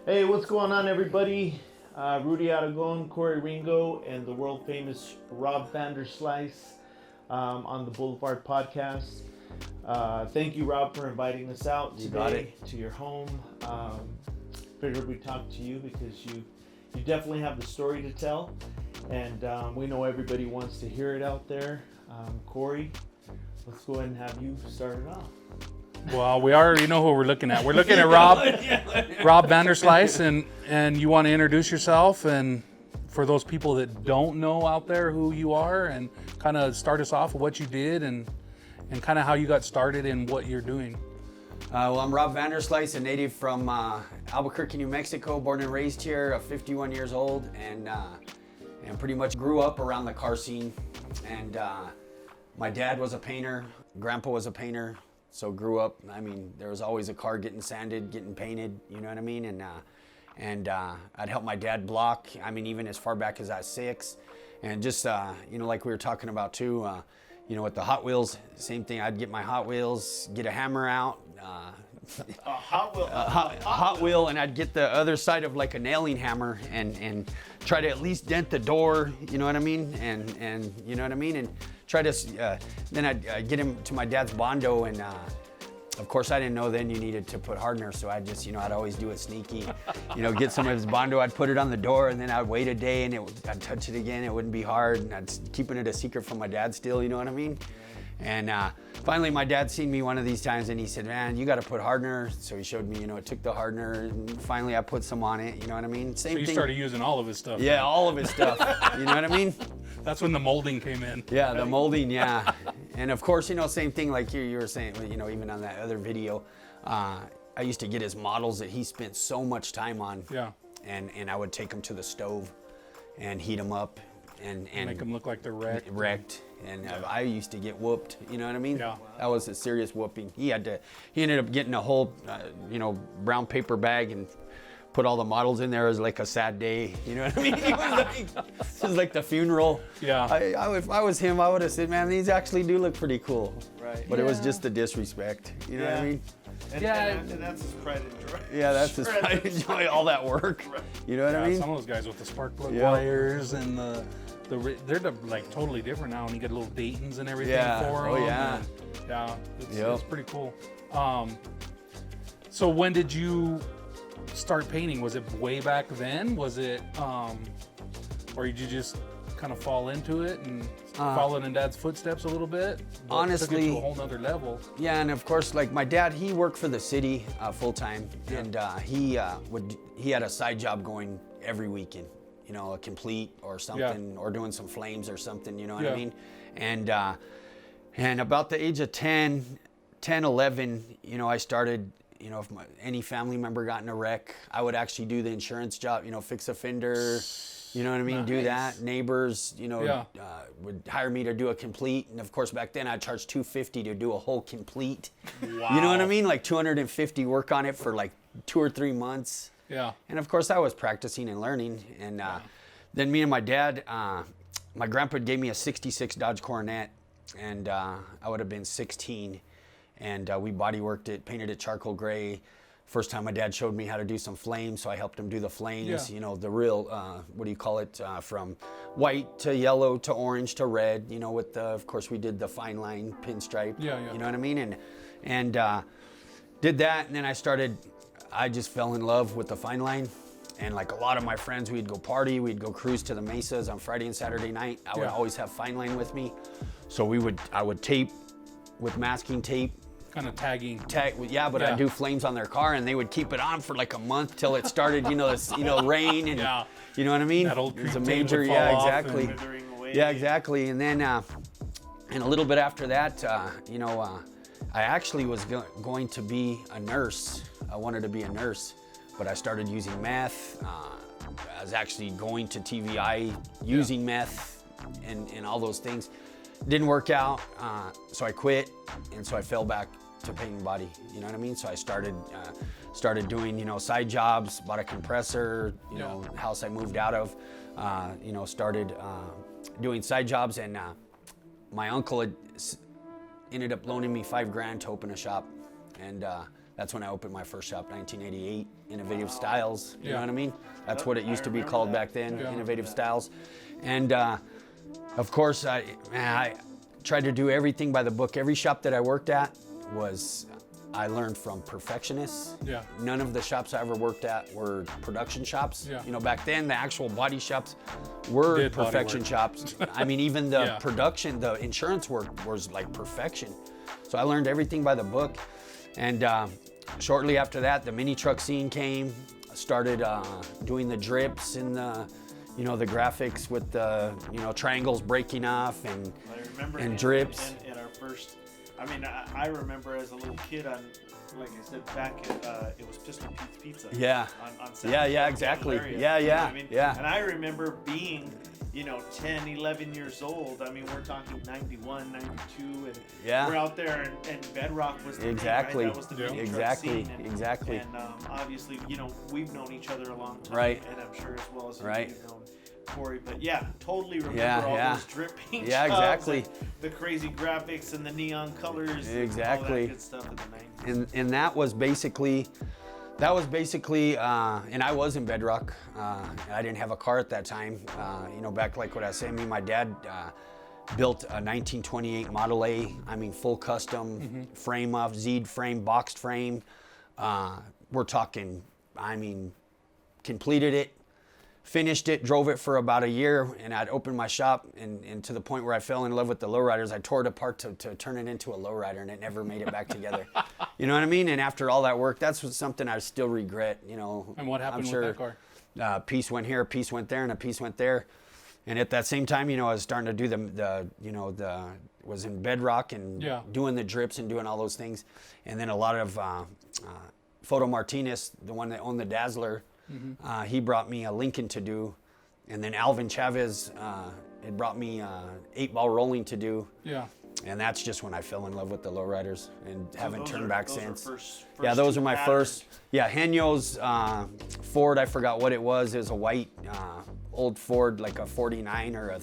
Hey, what's going on, everybody? Rudy Aragon, Corey Ringo, and the world famous Rob Vanderslice on the Boulevard Podcast. Thank you, Rob, for inviting us out today to your home. Figured we'd talk to you because you definitely have the story to tell, and we know everybody wants to hear it out there. Corey, let's go ahead and have you start it off. Well, we already know who we're looking at. We're looking at Rob Vanderslice, and you want to introduce yourself, and for those people that don't know out there who you are, and kind of start us off with what you did and kind of how you got started and what you're doing. Well, I'm Rob Vanderslice, a native from Albuquerque, New Mexico, born and raised here, 51 years old, and pretty much grew up around the car scene. And my dad was a painter, grandpa was a painter. So grew up, I mean, there was always a car getting sanded, getting painted, you know what I mean? And I'd help my dad block, I mean, even as far back as I was 6. And just, like we were talking about too, with the Hot Wheels, same thing. I'd get my Hot Wheels, get a hammer out. A Hot Wheel, and I'd get the other side of like a nailing hammer and try to at least dent the door, you know what I mean? And you know what I mean? And try to, then I'd get him to my dad's Bondo, and of course I didn't know then you needed to put hardener, so I'd just, I'd always do it sneaky, get some of his Bondo, I'd put it on the door, and then I'd wait a day, and I'd touch it again, it wouldn't be hard, and I'd keeping it a secret from my dad still, you know what I mean? And finally my dad seen me one of these times, and he said, man, you got to put hardener. So he showed me, it took the hardener, and finally I put some on it, you know what I mean? Same so you thing. Started using all of his stuff. Yeah, all of his stuff, you know what I mean? That's when the molding came in. Yeah, the molding, yeah. And of course, same thing like you were saying, even on that other video, I used to get his models that he spent so much time on. Yeah. And I would take them to the stove and heat them up and make them look like they're wrecked. And I used to get whooped, you know what I mean? Yeah. That was a serious whooping. He ended up getting a whole, brown paper bag and put all the models in there. It was like a sad day, you know what I mean? It was like the funeral. Yeah. If I was him, I would have said, man, these actually do look pretty cool. Right. But it was just the disrespect, you know what I mean? And that's his pride and joy. Yeah, that's his pride and joy, all that work. You know what I mean? Some of those guys with the spark plug wires and they're like totally different now, and you get little Daytons and everything for them. Oh yeah. It's pretty cool. So when did you start painting? Was it way back then? Was it, or did you just kind of fall into it and followed in Dad's footsteps a little bit? Honestly, took it to a whole nother level. Yeah, and of course, like my dad, he worked for the city full time, and he had a side job going every weekend. A complete or something, or doing some flames or something, you know what I mean? And about the age of 10, 11, I started, if any family member got in a wreck, I would actually do the insurance job, fix a fender, you know what I mean? Nice. Do that. Neighbors, would hire me to do a complete. And of course, back then I'd charge $250 to do a whole complete. Wow. You know what I mean? Like $250, work on it for like 2 or 3 months. Yeah. And of course I was practicing and learning. And then me and my dad, my grandpa gave me a 66 Dodge Coronet, and I would have been 16. And we body worked it, painted it charcoal gray. First time my dad showed me how to do some flames, so I helped him do the flames, the real, from white to yellow to orange to red, of course we did the fine line pinstripe, you know what I mean? And did that, and then I just fell in love with the fine line. And like a lot of my friends, we'd go party, we'd go cruise to the mesas on Friday and Saturday night. I would always have fine line with me. So I would tape with masking tape. Kind of tagging. I'd do flames on their car, and they would keep it on for like a month till it started, rain, and you know what I mean? That old it's a major, exactly. Yeah, exactly. And then, and a little bit after that, I actually was going to be a nurse. I wanted to be a nurse, but I started using meth. I was actually going to TVI using meth and all those things. Didn't work out, so I quit, and so I fell back to painting body, you know what I mean? So I started doing, side jobs, bought a compressor, house I moved out of, started doing side jobs, and my uncle had ended up loaning me $5,000 to open a shop, and That's when I opened my first shop, 1988, Innovative Styles. You know Yeah. what I mean? That's what it used to be remember called that. back then, Yeah. Innovative Styles. And of course, I tried to do everything by the book. Every shop that I worked at I learned from perfectionists. Yeah. None of the shops I ever worked at were production shops. Yeah. You know, back then the actual body shops were Did body perfection work. shops. I mean, even the Yeah. production, the insurance work was like perfection. So I learned everything by the book. And shortly after that, the mini truck scene came. I started doing the drips and the graphics with the, triangles breaking off and I remember and drips. in our first. I mean, I remember as a little kid on, like I said, back it was Pistol Pete's Pizza. Yeah. On Yeah, exactly. Area, Yeah, you know yeah, what I mean? yeah. And I remember being, 10, 11 years old. I mean, we're talking 91, 92, and Yeah. we're out there, and Bedrock was the Exactly. thing, right? That was the mini truck Exactly. scene, and, Exactly. And obviously, we've known each other a long time, Right. And I'm sure as well as Right. you've known Corey, but yeah, totally remember Yeah, all yeah. those dripping Yeah, jobs exactly. and the crazy graphics and the neon colors Exactly. and all that good stuff in the 90s. And that was basically, and I was in Bedrock. I didn't have a car at that time. Back like what I was saying, me and my dad built a 1928 Model A. I mean, full custom frame off, Z'd frame, boxed frame. We're talking, completed it, finished it, drove it for about a year, and I'd opened my shop, and to the point where I fell in love with the Lowriders, I tore it apart to turn it into a Lowrider, and it never made it back together. You know what I mean? And after all that work, that's something I still regret. And what happened I'm sure, with that car? A piece went here, a piece went there, and a piece went there. And at that same time, I was starting to do was in Bedrock and Yeah. doing the drips and doing all those things. And then a lot of Photo Martinez, the one that owned the Dazzler, he brought me a Lincoln to do. And then Alvin Chavez had brought me 8-ball rolling to do. Yeah. And that's just when I fell in love with the Lowriders and haven't those turned are- back those are since. first Yeah, those two are my patterns. first. Yeah, Henyo's Ford, I forgot what it was. It was a white old Ford, like a 49 or a,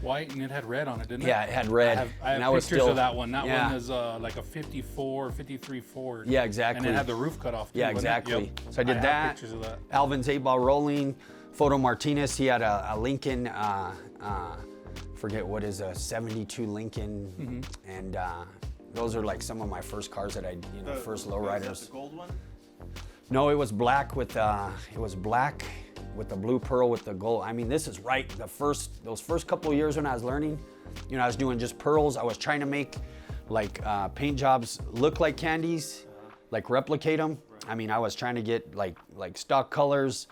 White, and it had red on it, didn't it? yeah, it had red. I have and I was pictures still, of that one. That yeah. one is like a 54, 53 Ford. Yeah, exactly. And it had the roof cut off. Too, Yeah, wasn't it? exactly. Yep. So I did have that. Pictures of that. Alvin's 8-ball rolling. Photo Martinez, he had a Lincoln, forget what is a 72 Lincoln. And those are like some of my first cars that I, first Was that lowriders. the gold one? No, it was black with the blue pearl with the gold. I mean, this is right. Those first couple of years when I was learning, I was doing just pearls. I was trying to make like paint jobs look like candies, like replicate them. I mean, I was trying to get like stock colors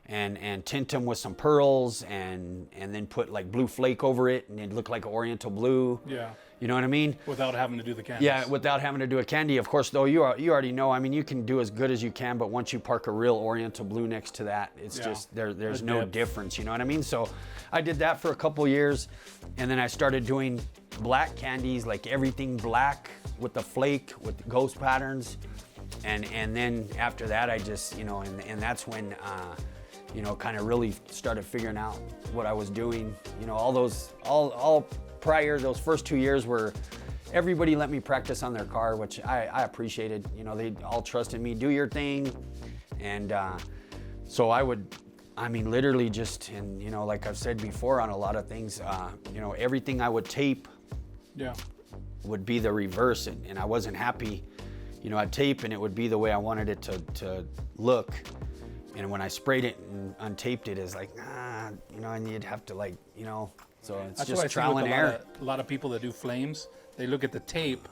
and tint them with some pearls and then put like blue flake over it and it looked like oriental blue. Yeah. You know what I mean? Without having to do the canvas. Yeah, without having to do a candy. Of course, though, you already know. I mean, you can do as good as you can, but once you park a real oriental blue next to that, it's Yeah. just there's The no depth. difference. You know what I mean? So I did that for a couple years, and then I started doing black candies, like everything black with the flake, with the ghost patterns, and then after that, I just and that's when kind of really started figuring out what I was doing. All prior, those first 2 years were everybody let me practice on their car, which I appreciated. They all trusted me, do your thing. And so I would, literally just, and like I've said before on a lot of things, everything I would tape Yeah. would be the reverse. And I wasn't happy. I'd tape and it would be the way I wanted it to look. And when I sprayed it and untaped it, it's like, and you'd have to so it's That's just what I see trial with and error. a lot of people that do flames. They look at the tape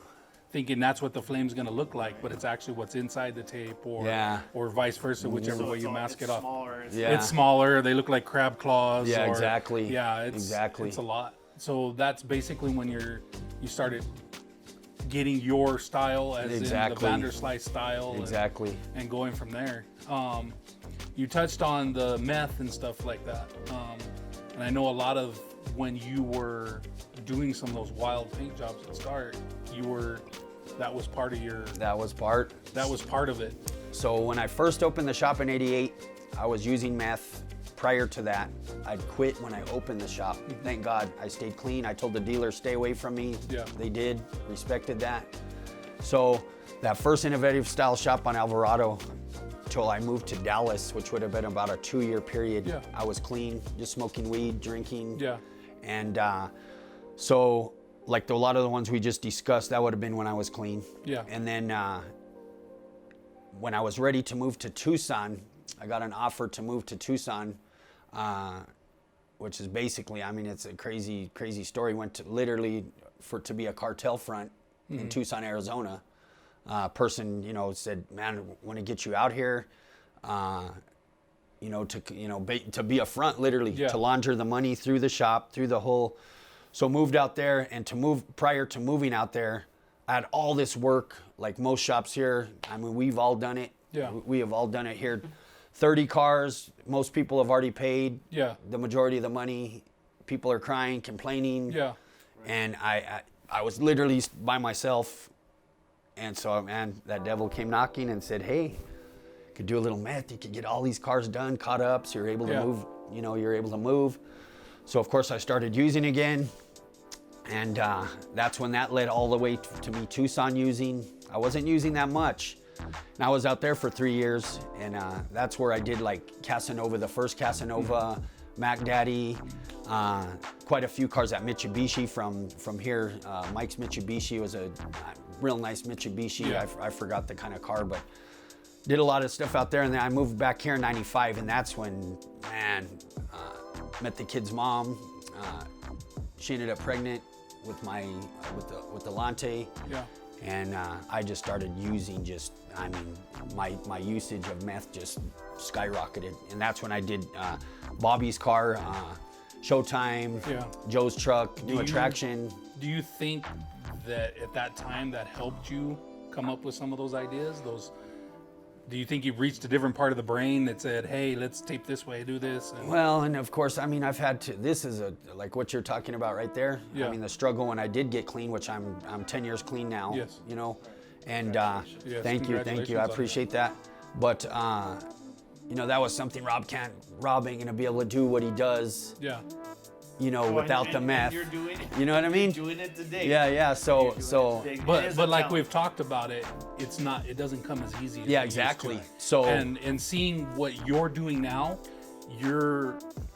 thinking that's what the flame's going to look like, but it's actually what's inside the tape or vice versa, whichever way you mask it off. Smaller, Yeah. It's smaller. They look like crab claws. Yeah, or- exactly. Yeah, Exactly. It's a lot. So that's basically when you started getting your style as Exactly. in the Vanderslice style. Exactly. And going from there. You touched on the meth and stuff like that. And I know a lot of when you were doing some of those wild paint jobs at start, that was part of your, That was part. that was part of it. So when I first opened the shop in '88, I was using meth. Prior to that, I'd quit when I opened the shop. Thank God I stayed clean. I told the dealer, stay away from me. Yeah. They did, respected that. So that first innovative style shop on Alvarado till I moved to Dallas, which would have been about a 2-year period. Yeah. I was clean, just smoking weed, drinking. Yeah. And so like a lot of the ones we just discussed, that would have been when I was clean. Yeah. And then when I was ready to move to Tucson, I got an offer to move to Tucson, which is basically, I mean, it's a crazy, crazy story. Went to literally to be a cartel front in Tucson, Arizona. Person, you know, said, man, want to get you out here, to be a front, literally, to launder the money through the shop, through the whole. So moved out there, and prior to moving out there, I had all this work, like most shops here. I mean, we've all done it. Yeah. We have all done it here. 30 cars, most people have already paid. Yeah. The majority of the money, people are crying, complaining. Yeah. And I was literally by myself. And so, man, that devil came knocking and said, hey, you could do a little meth. You could get all these cars done, caught up, so you're able to move, you're able to move. So, of course, I started using again. And that's when that led all the way to me Tucson using. I wasn't using that much. And I was out there for 3 years. And that's where I did like Casanova, the first Casanova, Mac Daddy, quite a few cars at Mitsubishi from here. Mike's Mitsubishi was a real nice Mitsubishi. Yeah. I forgot the kind of car, but did a lot of stuff out there. And then I moved back here in '95, and that's when, man, met the kid's mom. She ended up pregnant with with the Lante. Yeah. And I just started using my usage of meth just skyrocketed. And that's when I did Bobby's car, Showtime, Joe's truck, New Attraction. Do you think that at that time that helped you come up with some of those ideas? Do you think you've reached a different part of the brain that said, hey, let's tape this way, do this? Well, and of course, I mean, I've had to, this is like what you're talking about right there. Yeah. I mean, the struggle when I did get clean, which I'm 10 years clean now, Yes. you know, and Yes, thank you. I congratulations on appreciate that. But, that was something Rob ain't gonna be able to do what he does, Yeah. without the meth. You're doing it. You know what I mean? You're doing it today. Yeah, so, But like we've talked about it, it doesn't come as easy as yeah, it used exactly. to. So, And seeing what you're doing now,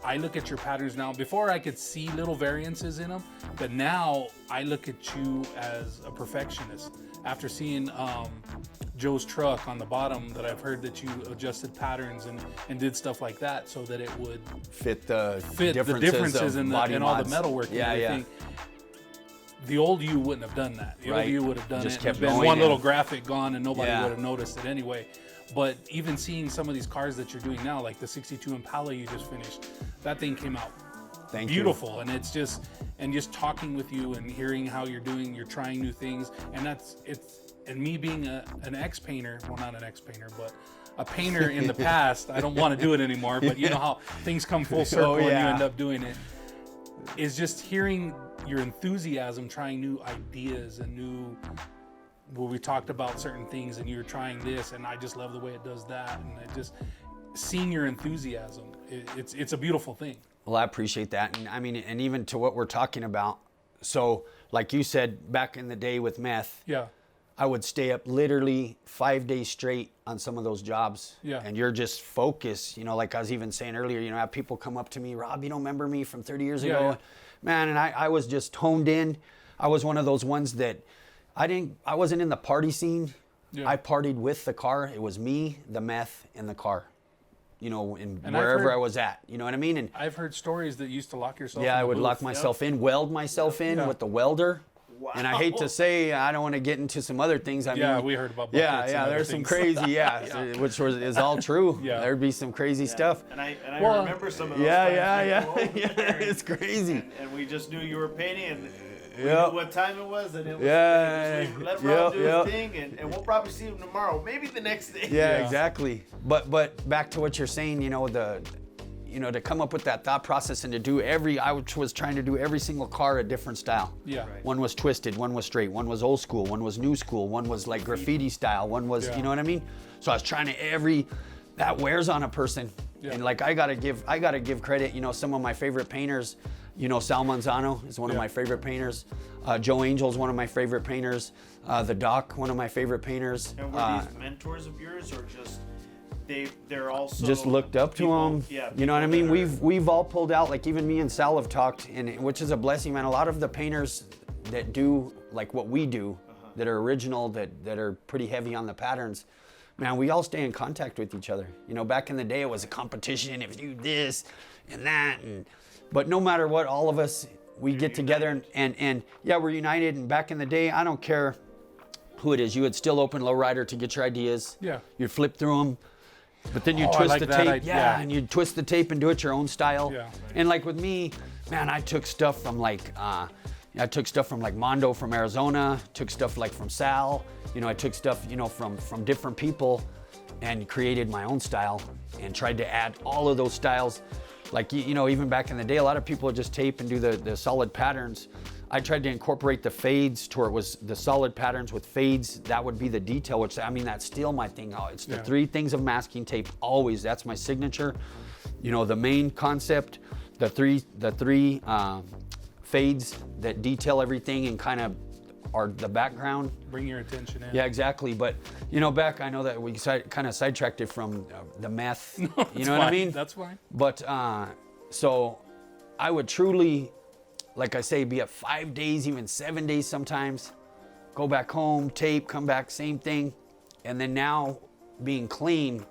I look at your patterns now. Before I could see little variances in them, but now I look at you as a perfectionist. After seeing Joe's truck on the bottom, that I've heard that you adjusted patterns and did stuff like that so that it would fit the differences of in body all the mods. metalwork and Yeah. everything. The old you wouldn't have done that. The old Right. you would have done Just it. kept Been going one little and- graphic gone and nobody Yeah. would have noticed it anyway. But even seeing some of these cars that you're doing now, like the 62 Impala you just finished, that thing came out Thank you. beautiful. And it's just talking with you and hearing how you're trying new things. And me being an ex-painter, well, not an ex-painter, but a painter in the past, I don't want to do it anymore, but you know how things come full circle and you end up doing it, is just hearing your enthusiasm, trying new ideas and where we talked about certain things and you were trying this and I just love the way it does that, and seeing your enthusiasm, it's a beautiful thing. Well, I appreciate that. And I mean, and even to what we're talking about. So like you said, back in the day with meth, Yeah. I would stay up literally 5 days straight on some of those jobs. Yeah. And you're just focused, like I was even saying earlier, I have people come up to me, Rob, you don't remember me from 30 years ago? Yeah. Man, and I was just honed in. I was one of those ones that I wasn't in the party scene. I partied with the car. It was me, the meth, and the car. And wherever I was at, you know what I mean? And I've heard stories that you used to lock yourself in I the would booth. lock myself in, weld myself in with the welder. Wow. And I hate to say, I don't want to get into some other things. I mean, we heard about buckets and other there's some things. crazy, which is all true. Yeah. There'd be some crazy stuff. And I Well, remember some of those. Yeah. times. It's crazy. And we just knew you were painting, and we Yep. knew what time it was, and it was Yeah. let Rob do Yep. his thing, and we'll probably see him tomorrow, maybe the next day. Yeah, Yeah. exactly. But back to what you're saying, to come up with that thought process and to do I was trying to do every single car a different style. Yeah. Right. One was twisted, one was straight, one was old school, one was new school, one was like graffiti style, one was, Yeah. you know what I mean? So I was trying to that wears on a person. Yeah. And like I gotta give credit. You know, some of my favorite painters. You know, Sal Manzano is one of my favorite painters. Joe Angel's one of my favorite painters. The Doc, one of my favorite painters. And were these mentors of yours, or just they're also just looked up to them? Yeah, you know what I mean? We've all pulled out, like even me and Sal have talked, and which is a blessing, man. A lot of the painters that do like what we do, that are original, that are pretty heavy on the patterns, man, we all stay in contact with each other. You know, back in the day it was a competition, if you do this and that, but no matter what, all of us, we get together and yeah, we're united. And back in the day, I don't care who it is, you would still open Lowrider to get your ideas. Yeah. You'd flip through them, but then you'd twist the tape. And you'd twist the tape and do it your own style. Yeah. And like with me, man, I took stuff from like Mondo from Arizona, took stuff like from Sal. You know, I took stuff, you know, from different people and created my own style and tried to add all of those styles. Like, you know, even back in the day, a lot of people would just tape and do the solid patterns. I tried to incorporate the fades to where it was the solid patterns with fades. That would be the detail, which, I mean, that's still my thing. It's the three things of masking tape, always. That's my signature. You know, the main concept, the three fades that detail everything and kind of are the background. Bring your attention in. Yeah, exactly. But, you know, I know that we kind of sidetracked it from the meth. You know what I mean? That's fine. But, so I would truly, like I say, be up 5 days, even 7 days sometimes, go back home, tape, come back, same thing. And then now being clean,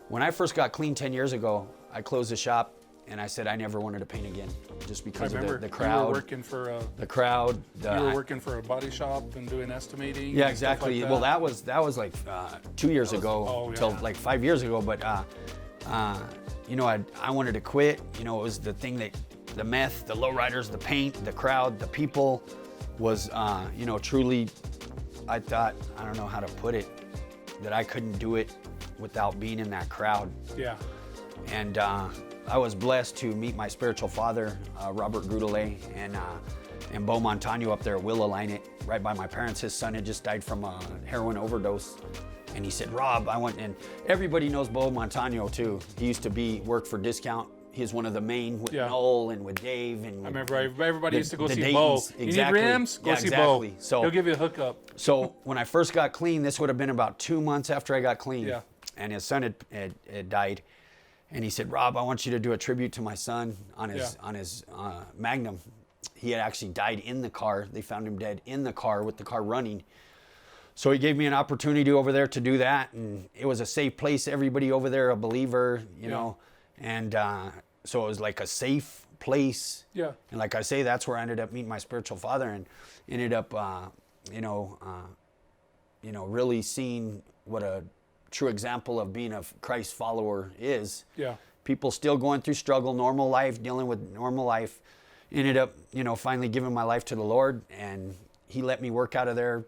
when I first got clean 10 years ago, I closed the shop and I said I never wanted to paint again, just because of the crowd. You were working for the crowd. You were working for a body shop and doing estimating. Yeah, exactly. Like Well, that was like 2 years ago, till like 5 years ago. But you know, I wanted to quit. You know, it was the thing that the meth, the lowriders, the paint, the crowd, the people was, you know, truly. I thought, I don't know how to put it, that I couldn't do it without being in that crowd. Yeah. And I was blessed to meet my spiritual father, Robert Grudelet, and Bo Montano up there at Willow Line, it right by my parents. His son had just died from a heroin overdose. And he said, Rob, and everybody knows Bo Montano too. He used to work for Discount. He's one of the main with Noel and with Dave. And I remember everybody used to go see Daytons. Bo. You need rims? Go see Bo. So he'll give you a hookup. So when I first got clean, this would have been about 2 months after I got clean. Yeah. And his son had died. And he said, Rob, I want you to do a tribute to my son on his Magnum. He had actually died in the car. They found him dead in the car with the car running. So he gave me an opportunity over there to do that. And it was a safe place. Everybody over there, a believer, you know. And so it was like a safe place. Yeah. And like I say, that's where I ended up meeting my spiritual father and ended up, really seeing what a true example of being a Christ follower is. Yeah. People still going through struggle, normal life, dealing with normal life. Ended up, you know, finally giving my life to the Lord, and he let me work out of there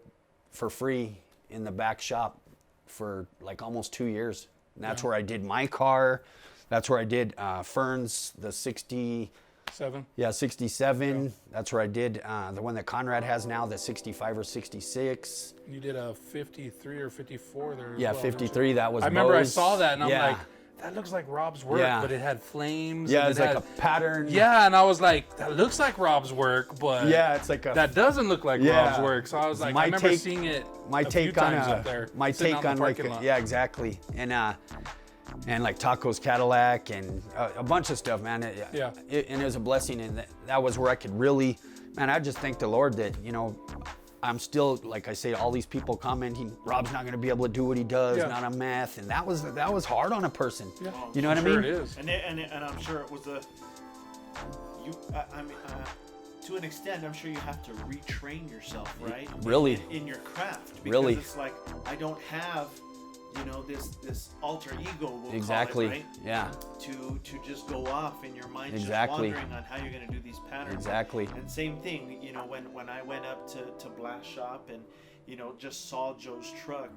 for free in the back shop for like almost 2 years. And that's where I did my car. That's where I did Fern's, the 67. Yeah, 67. Yeah. That's where I did the one that Conrad has now, the 65 or 66. You did a 53 or 54 there. Yeah, 53. That was. I remember Bo's. I saw that and I'm like, that looks like Rob's work, but it had flames. Yeah, it's like a pattern. Yeah, and I was like, that looks like Rob's work, but it's like that doesn't look like Rob's work. So I was like, I remember seeing it my a take few on times up there. My take on like exactly. And like Taco's Cadillac and a bunch of stuff, man. And it was a blessing, and that was where I could really, man, I just thank the Lord that, you know, I'm still, like I say, all these people commenting, Rob's not going to be able to do what he does, not on meth, and that was hard on a person. Yeah. You know what I mean? Sure it is. And I'm sure it was to an extent, I'm sure you have to retrain yourself, right? Really? In your craft. Because it's like, I don't have, you know, this alter ego, we'll call it, right? Yeah. To just go off in your mind, just wondering on how you're going to do these patterns. Exactly. And same thing, you know, when I went up to Blast Shop and, you know, just saw Joe's truck,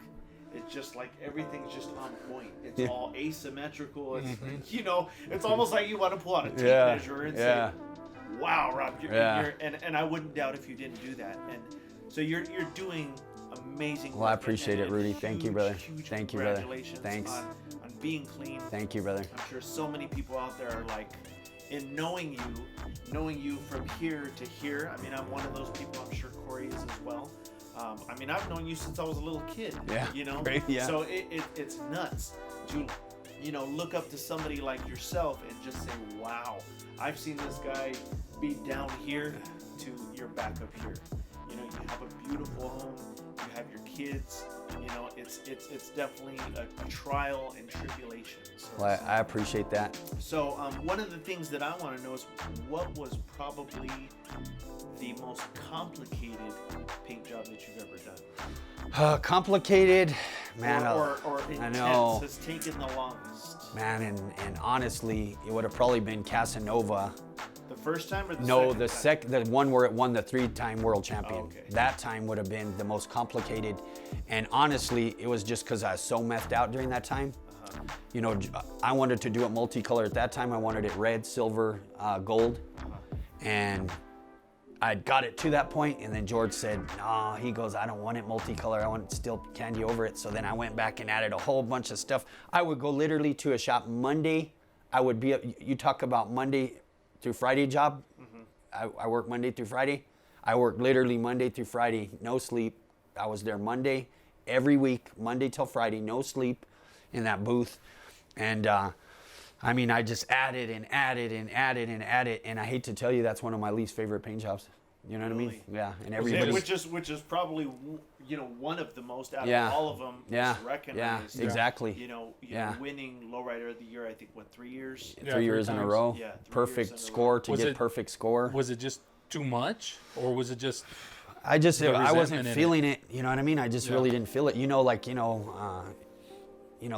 it's just like everything's just on point. It's all asymmetrical. It's, you know, it's almost like you want to pull out a tape measure and say, wow, Rob, you're and I wouldn't doubt if you didn't do that. And so you're doing amazing work. Well, I appreciate it, Rudy. Thank you, brother. Huge Thank you, brother. Congratulations Thanks. On being clean. Thank you, brother. I'm sure so many people out there are like, in knowing you from here to here. I mean, I'm one of those people. I'm sure Corey is as well. I mean, I've known you since I was a little kid. Yeah. You know. Right, yeah. So it's nuts to, look up to somebody like yourself and just say, wow, I've seen this guy be down here to you're back up here. You have a beautiful home. You have your kids. It's definitely a trial and tribulation. So, Well, I appreciate that. so one of the things that I want to know is what was probably the most complicated paint job that you've ever done? Complicated, man. or I intense know. has taken the longest? Man, and honestly, it would have probably been Casanova. The first time or the No, second time? the one where it won the 3-time world champion. Oh, okay. That time would have been the most complicated. And honestly, it was just because I was so methed out during that time. I wanted to do it multicolor at that time. I wanted it red, silver, gold. And I got it to that point, and then George said, no, he goes, I don't want it multicolor. I want still candy over it. So then I went back and added a whole bunch of stuff. I would go literally to a shop Monday. I would be, you talk about Monday through Friday job. I work Monday through Friday. I work literally Monday through Friday, no sleep. I was there Monday, every week, Monday till Friday, no sleep in that booth. And I just added and added and added and added. And I hate to tell you, that's one of my least favorite paint jobs. You know what I mean? Really? Yeah. And Yeah, everybody. which is probably one of the most out Yeah. of all of them. Yeah. Recognized. Yeah. Exactly. You winning Lowrider of the Year. I think 3 years. Yeah, 3 years in a times. row. Yeah, 3 years Perfect in a row. score to Was get it- perfect score. Was it just too much, or was it just? I the wasn't resentment in feeling it. You know what I mean? I just Yeah. really didn't feel it.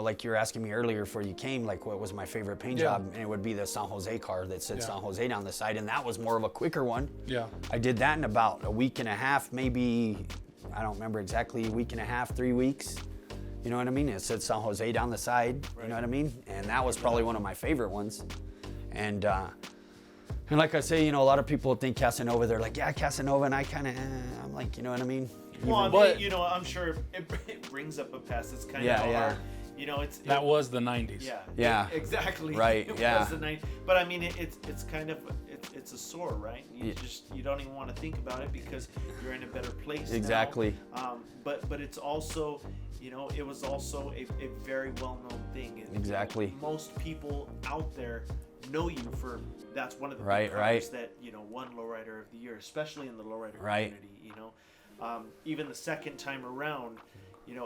Like you were asking me earlier before you came, like what was my favorite paint Yeah. job? And it would be the San Jose car that said Yeah. San Jose down the side, and that was more of a quicker one. Yeah. I did that in about a week and a half, maybe, I don't remember exactly, a week and a half, 3 weeks. You know what I mean? It said San Jose down the side, you know what I mean? And that was probably one of my favorite ones. And like I say, a lot of people think Casanova, they're like, yeah, Casanova, and I kind of, I'm like, you know what I mean? Well, I mean, But- I'm sure it brings up a past. It's kind Yeah, of yeah. hard. That was the 90s. Yeah. Yeah. Exactly. Right, It yeah. was the night. But I mean, it's kind of it's a sore, right? Yeah. You don't even want to think about it because you're in a better place. Exactly. Now. But it's also, it was also a very well-known thing. And, Exactly. most people out there know you for that's one of the Right, big right. cars that won Lowrider of the Year, especially in the Lowrider Right. community. Even the second time around.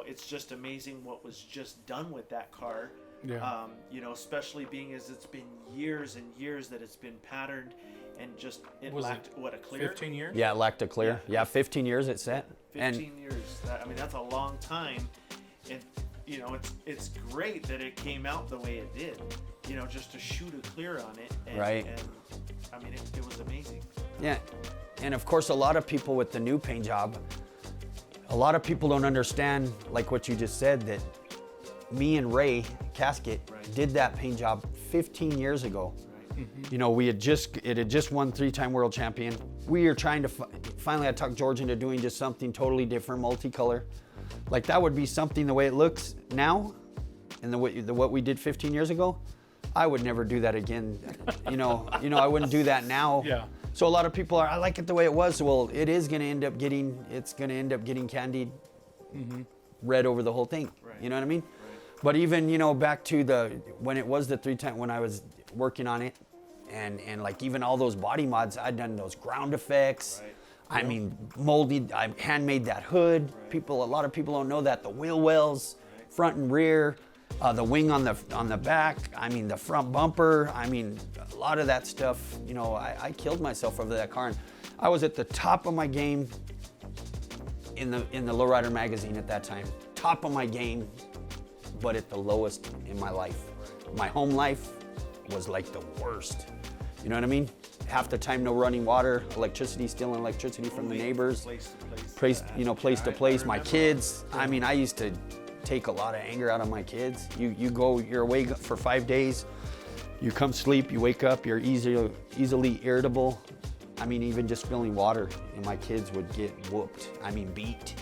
It's just amazing what was just done with that car. Yeah. Especially being as it's been years and years that it's been patterned and just it Was lacked it what a clear 15 years? Yeah, it lacked a clear. Yeah. Yeah, 15 years it set. 15 years. That's a long time, and it's great that it came out the way it did. Just to shoot a clear on it. And, Right. And it was amazing. Yeah, and of course, a lot of people with the new paint job, a lot of people don't understand, like what you just said, that me and Ray Casket Right. did that paint job 15 years ago. Right. It had just won 3-time world champion. We are trying to finally. I talked George into doing just something totally different, multicolor. Like that would be something the way it looks now, and what we did 15 years ago. I would never do that again. I wouldn't do that now. Yeah. So a lot of people I like it the way it was. Well, it is going to end up getting candied red over the whole thing. Right. You know what I mean? Right. But even, back to when it was the 3-time, when I was working on it, and like even all those body mods, I'd done those ground effects. Right. I mean, molded, I handmade that hood. Right. A lot of people don't know that. The wheel wells, Right. front and rear, the wing on the back, the front bumper, a lot of that stuff, I killed myself over that car. And I was at the top of my game in the Lowrider magazine at that time. Top of my game, but at the lowest in my life. My home life was like the worst. You know what I mean? Half the time, no running water, electricity, stealing electricity from the Moving neighbors. Place to place. Place to place. My remember. kids. I used to take a lot of anger out of my kids. You're away for 5 days. You come sleep, you wake up, you're easily irritable. Even just spilling water, and my kids would get whooped. Beat.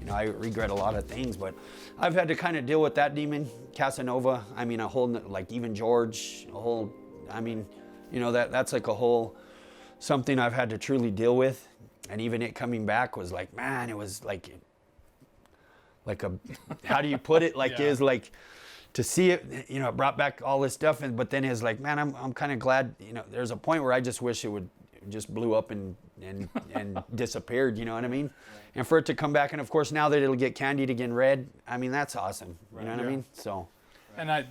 You know, I regret a lot of things, but I've had to kind of deal with that demon, Casanova. I mean, a whole, like even George, a whole, I mean, you know, that's like a whole, something I've had to truly deal with. And even it coming back was like, man, it was like a, how do you put it? Like, is like, to see it, you know, it brought back all this stuff. But then it's like, man, I'm kind of glad, you know, there's a point where I just wish it would just blew up and disappeared, you know what I mean? And for it to come back, and of course now that it'll get candied again red, I mean, that's awesome, you know what I mean? So. And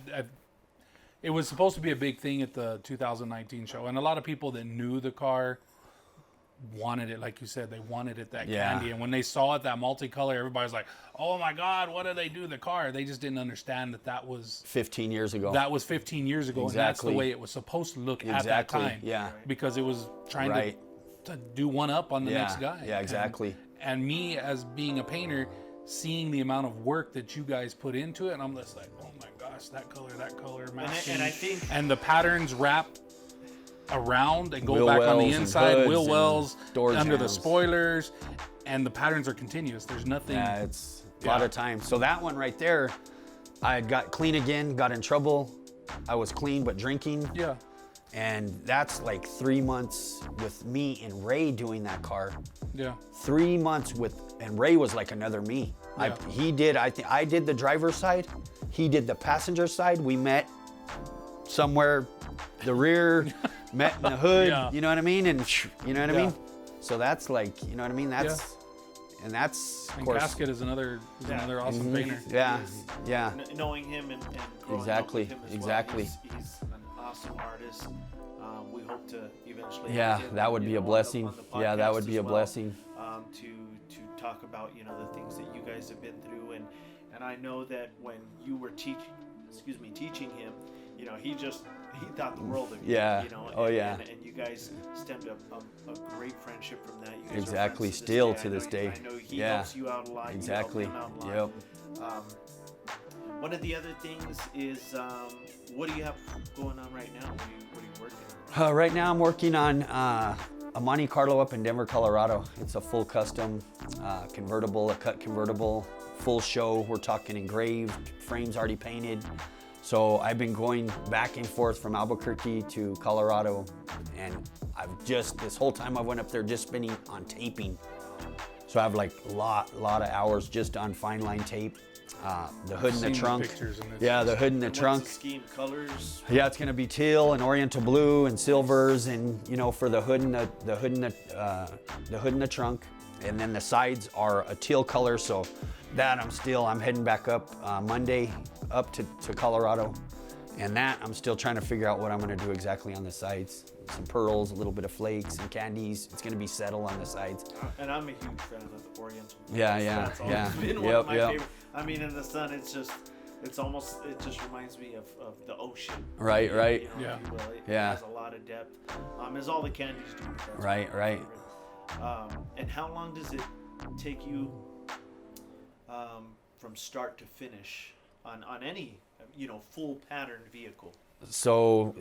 it was supposed to be a big thing at the 2019 show, and a lot of people that knew the car wanted it, like you said, they wanted it that candy. And when they saw it that multicolor, everybody's like, oh my God, what did they do to the car? They just didn't understand that was 15 years ago. That was 15 years ago. Exactly. And that's the way it was supposed to look at that time. Yeah. Because it was trying to do one up on the next guy. Yeah, exactly. And me, as being a painter, seeing the amount of work that you guys put into it, and I'm just like, oh my gosh, that color matching. And I think, and the patterns wrap around and go wheel back on the wells and inside, hoods wheel and wells door under the jambs. spoilers, and the patterns are continuous. There's nothing. Yeah, it's a lot of time. So that one right there, I got clean again, got in trouble. I was clean but drinking. Yeah. And that's like 3 months with me and Ray doing that car. Yeah. 3 months and Ray was like another me. Yeah. I did the driver's side. He did the passenger side. We met somewhere, the rear, met in the hood, you know what I mean? And you know what I mean? So that's like, you know what I mean? That's, and that's, of And course. Casket is another awesome painter. Yeah, yeah. knowing him and growing Exactly, up with him as exactly. well, he's an awesome artist. We hope to eventually Yeah, have him, that would you be a know, blessing. on the Yeah, that podcast would be as a well, blessing. to talk about, you know, the things that you guys have been through, and I know that when you were teaching him, you know, he thought the world of you. Yeah. You know, Oh, yeah. And you guys stemmed a great friendship from that. You guys are Exactly. friends Still to to this day. I know he Yeah. helps you out a lot. Exactly. You help him out a lot. Yep. One of the other things is, what do you have going on right now? What are you working on? Right now I'm working on a Monte Carlo up in Denver, Colorado. It's a full custom convertible, a cut convertible, full show. We're talking engraved, frames already painted. So I've been going back and forth from Albuquerque to Colorado, and this whole time I went up there just spending on taping. So I have like a lot of hours just on fine line tape. The hood and the trunk. Yeah, the hood and the trunk. What's the scheme? Colors? Yeah, it's gonna be teal and oriental blue and silvers, and you know, for the hood and the hood and the trunk, and then the sides are a teal color. So that I'm heading back up Monday up to Colorado, and that I'm still trying to figure out what I'm gonna do exactly on the sides. Some pearls, a little bit of flakes and candies. It's gonna be settle on the sides. And I'm a huge fan of the oriental. Yeah. That's always been one of my favorite. I mean, in the sun, it just reminds me of the ocean. Right. You know, Yeah. if you will. It Yeah. has a lot of depth. As all the candies do. That's Right. And how long does it take you from start to finish on any, you know, full patterned vehicle? So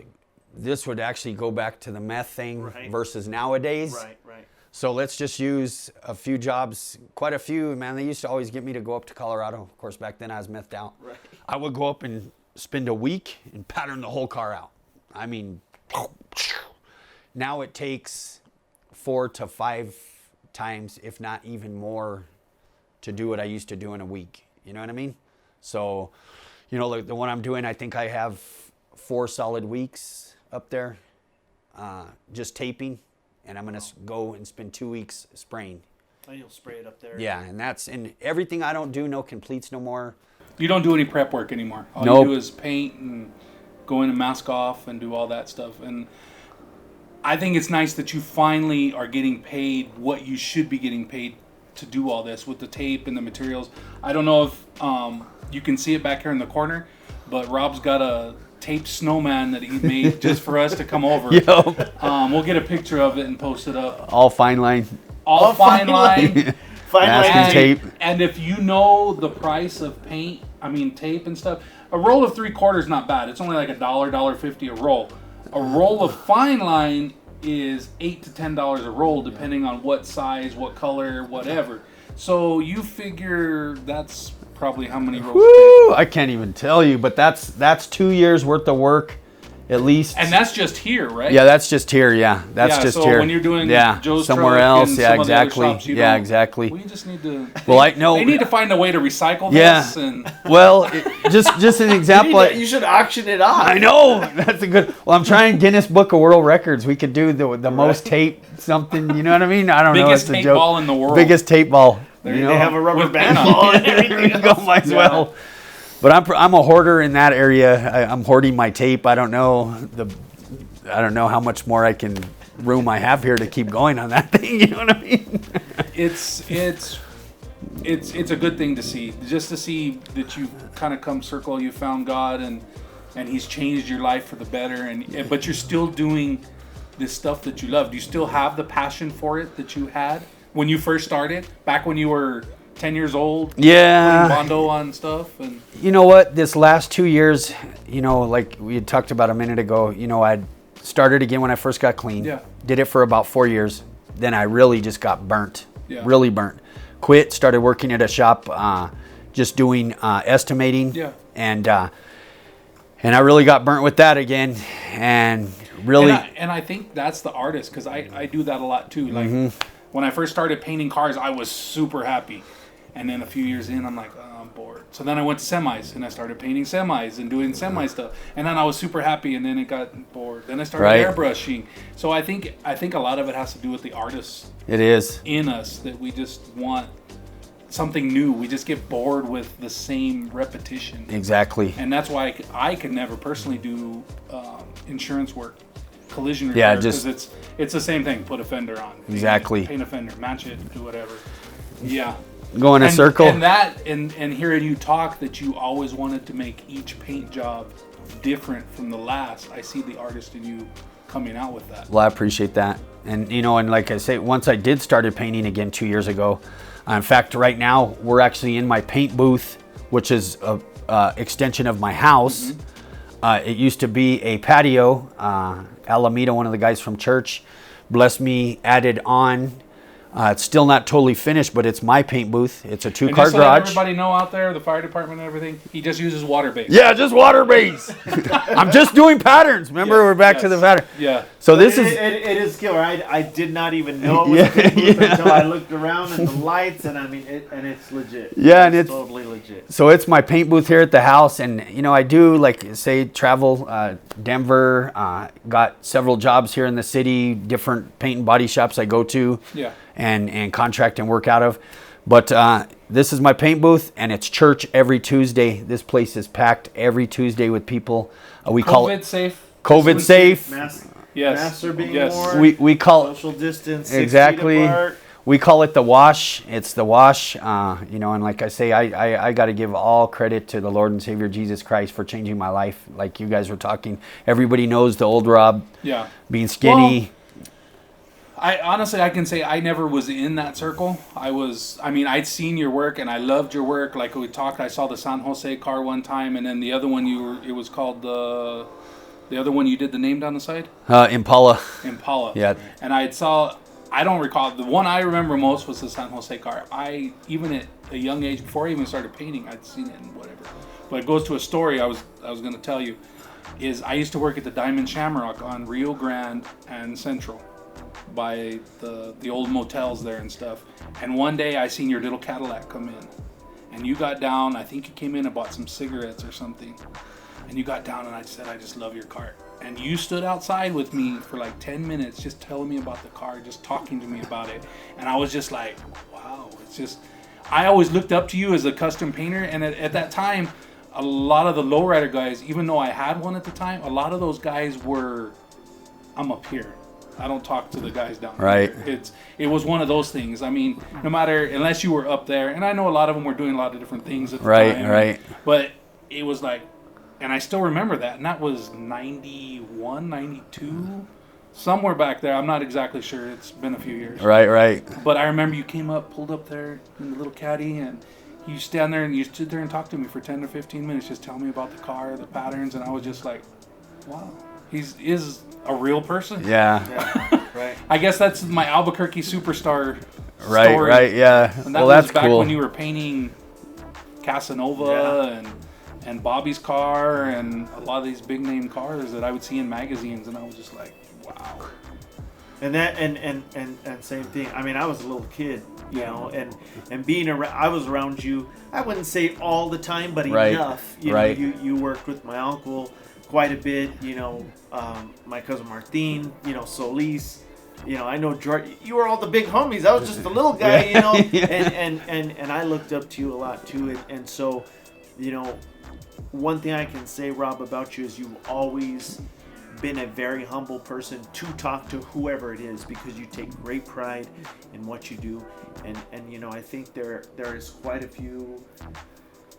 this would actually go back to the meth thing versus nowadays. Right. So let's just use a few jobs, quite a few, man. They used to always get me to go up to Colorado. Of course, back then I was methed out. Right. I would go up and spend a week and pattern the whole car out. I mean, now it takes 4 to 5 times, if not even more, to do what I used to do in a week. You know what I mean? So, you know, like the one I'm doing, I think I have 4 solid weeks up there, just taping. And I'm gonna go and spend 2 weeks spraying. Oh, you'll spray it up there. Yeah, and everything I don't do, no completes no more. You don't do any prep work anymore. All Nope. you do is paint and go in and mask off and do all that stuff. And I think it's nice that you finally are getting paid what you should be getting paid to do all this with the tape and the materials. I don't know if you can see it back here in the corner, but Rob's got a taped snowman that he made just for us to come over. Yep. We'll get a picture of it and post it up. All fine line. All fine line. Masking tape. And if you know the price of paint, tape and stuff, a roll of 3/4 is not bad. It's only like $1.50 a roll. A roll of fine line is $8 to $10 a roll, depending on what size, what color, whatever. So you figure that's probably how many rows? Woo! I can't even tell you, but that's 2 years worth of work, at least. And that's just here, right? Yeah, that's just here. Yeah, that's just so here. when you're doing Joe's somewhere truck else. and Yeah, some of the other exactly. shops, you Yeah, don't- exactly. We just need to. Well, I know. They need to find a way to recycle Yeah. this. And Well, just an example. You should auction it off. I know. That's a good. Well, I'm trying Guinness Book of World Records. We could do the most tape something. You know what I mean? I don't know. biggest It's a tape joke. ball in the world. Biggest tape ball. You They know? have a rubber With band paint on ball it. and everything. There you go. Might as well. But I'm a hoarder in that area. I'm hoarding my tape. I don't know how much more room I have here to keep going on that thing. You know what I mean? It's a good thing to see, just to see that you've kind of come circle. You found God and He's changed your life for the better. But you're still doing this stuff that you love. Do you still have the passion for it that you had when you first started, back when you were 10 years old? Yeah. Putting Bondo on stuff and. You know what? This last 2 years, like we had talked about a minute ago, I started again when I first got clean. Yeah. Did it for about 4 years. Then I really just got burnt. Yeah. Really burnt. Quit, started working at a shop, just doing estimating. Yeah. And I really got burnt with that again. And really. And I think that's the artist, because I do that a lot too. Like when I first started painting cars, I was super happy. And then a few years in, I'm like, oh, I'm bored. So then I went to semis, and I started painting semis and doing semi stuff. And then I was super happy, and then it got bored. Then I started airbrushing. So I think a lot of it has to do with the artists It is. in us, that we just want something new. We just get bored with the same repetition. Exactly. And that's why I could never personally do insurance work, collision repair, because it's the same thing. Put a fender on. Exactly. Paint a fender, match it, do whatever. Yeah. Go in a circle. And hearing you talk that you always wanted to make each paint job different from the last, I see the artist in you coming out with that. Well, I appreciate that. And, and like I say, once I did started painting again 2 years ago, in fact, right now, we're actually in my paint booth, which is a extension of my house. It used to be a patio. Alameda, one of the guys from church, blessed me, added on. It's still not totally finished, but it's my paint booth. It's a two-car just to garage. let everybody know out there, the fire department and everything, he just uses water base. Yeah, just water base. I'm just doing patterns. Remember, we're back to the pattern. Yeah. So It is is killer. I did not even know it was a paint booth until I looked around and the lights, and I mean, it's legit. Yeah, and it's totally legit. So it's my paint booth here at the house, and I do travel Denver. Got several jobs here in the city, different paint and body shops I go to. Yeah. And contract and work out of. But this is my paint booth, and it's church every Tuesday. This place is packed every Tuesday with people. We call it safe. COVID safe. Yes. Masks are being Yes. worn. We call it social distance. 6 feet exactly. apart. We call it the wash. It's the wash. And like I say, I got to give all credit to the Lord and Savior Jesus Christ for changing my life. Like you guys were talking, everybody knows the old Rob. Yeah. Being skinny. Well, I can say I never was in that circle. I'd seen your work and I loved your work. Like we talked, I saw the San Jose car one time, and then the other one it was called the other one you did the name down the side? Impala. Impala. Yeah. And I don't recall, the one I remember most was the San Jose car. Even at a young age, before I even started painting, I'd seen it and whatever. But it goes to a story I was going to tell you, is I used to work at the Diamond Shamrock on Rio Grande and Central, by the old motels there and stuff. And one day I seen your little Cadillac come in, and you got down. I think you came in and bought some cigarettes or something, and you got down and I said, I just love your car. And you stood outside with me for like 10 minutes just telling me about the car, just talking to me about it. And I was just like, wow. It's just, I always looked up to you as a custom painter. And at that time, a lot of the Lowrider guys, even though I had one at the time, a lot of those guys were, I'm up here. I don't talk to the guys down right there. It was one of those things. I mean, no matter, unless you were up there, and I know a lot of them were doing a lot of different things at the time. Right. But it was like, and I still remember that, and that was 91, 92, somewhere back there. I'm not exactly sure. It's been a few years. Right. But I remember you pulled up there in the little caddy, and you stand there and you stood there and talked to me for 10 or 15 minutes, just telling me about the car, the patterns, and I was just like, wow, is a real person. Yeah. Right. I guess that's my Albuquerque superstar Right, yeah. And that Well, was that's back cool. when you were painting Casanova and Bobby's car and a lot of these big name cars that I would see in magazines, and I was just like, wow. And that and same thing. I mean, I was a little kid, you know, and being around, I was around you. I wouldn't say all the time, but enough. You know, you worked with my uncle quite a bit. You know, my cousin Martin. You know, Solis. You know, I know George. You were all the big homies. I was just the little guy. You know, and I looked up to you a lot too. And so, you know, one thing I can say, Rob, about you is you've always been a very humble person to talk to whoever it is, because you take great pride in what you do, and you know, I think there is quite a few,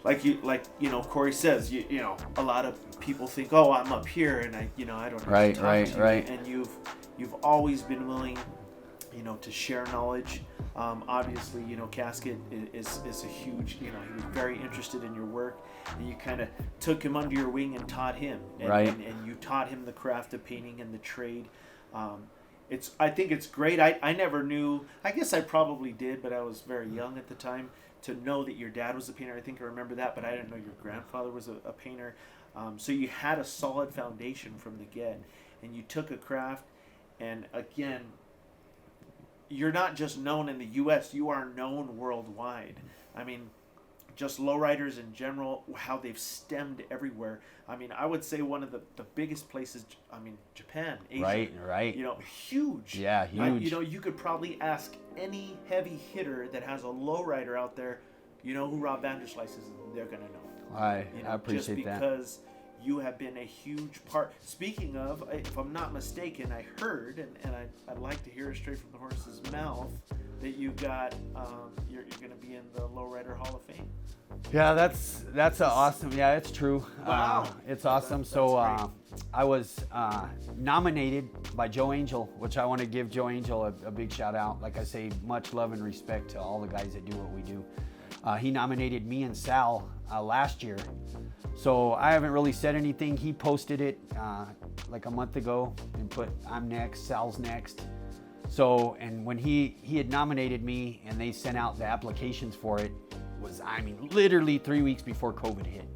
like you know, Corey says, you know, a lot of people think, oh, I'm up here and I don't have to talk to you. And you've always been willing, you know, to share knowledge. Obviously, you know, Casket is a huge, you know, he was very interested in your work, and you kind of took him under your wing and taught him, and you taught him the craft of painting and the trade. I think it's great. I never knew, I guess I probably did, but I was very young at the time to know that your dad was a painter. I think I remember that, but I didn't know your grandfather was a painter. So you had a solid foundation from the get, and you took a craft, and again, you're not just known in the U.S., you are known worldwide. I mean, just lowriders in general, how they've stemmed everywhere. I mean, I would say one of the biggest places, I mean, Japan, Asia. Right. You know, huge. Yeah, huge. You know, you could probably ask any heavy hitter that has a lowrider out there, you know who Rob Vanderslice is, and they're going to know. I know, appreciate just that. Because you have been a huge part. Speaking of, if I'm not mistaken, I heard, and I'd like to hear it straight from the horse's mouth, that you got, you're going to be in the Lowrider Hall of Fame. Yeah, that's awesome. Yeah, it's true. Wow. It's awesome. I was nominated by Joe Angel, which I want to give Joe Angel a big shout out. Like I say, much love and respect to all the guys that do what we do. He nominated me and Sal last year. So I haven't really said anything. He posted it like a month ago and put, I'm next, Sal's next. So, and when he had nominated me and they sent out the applications for it, was, I mean, literally 3 weeks before COVID hit.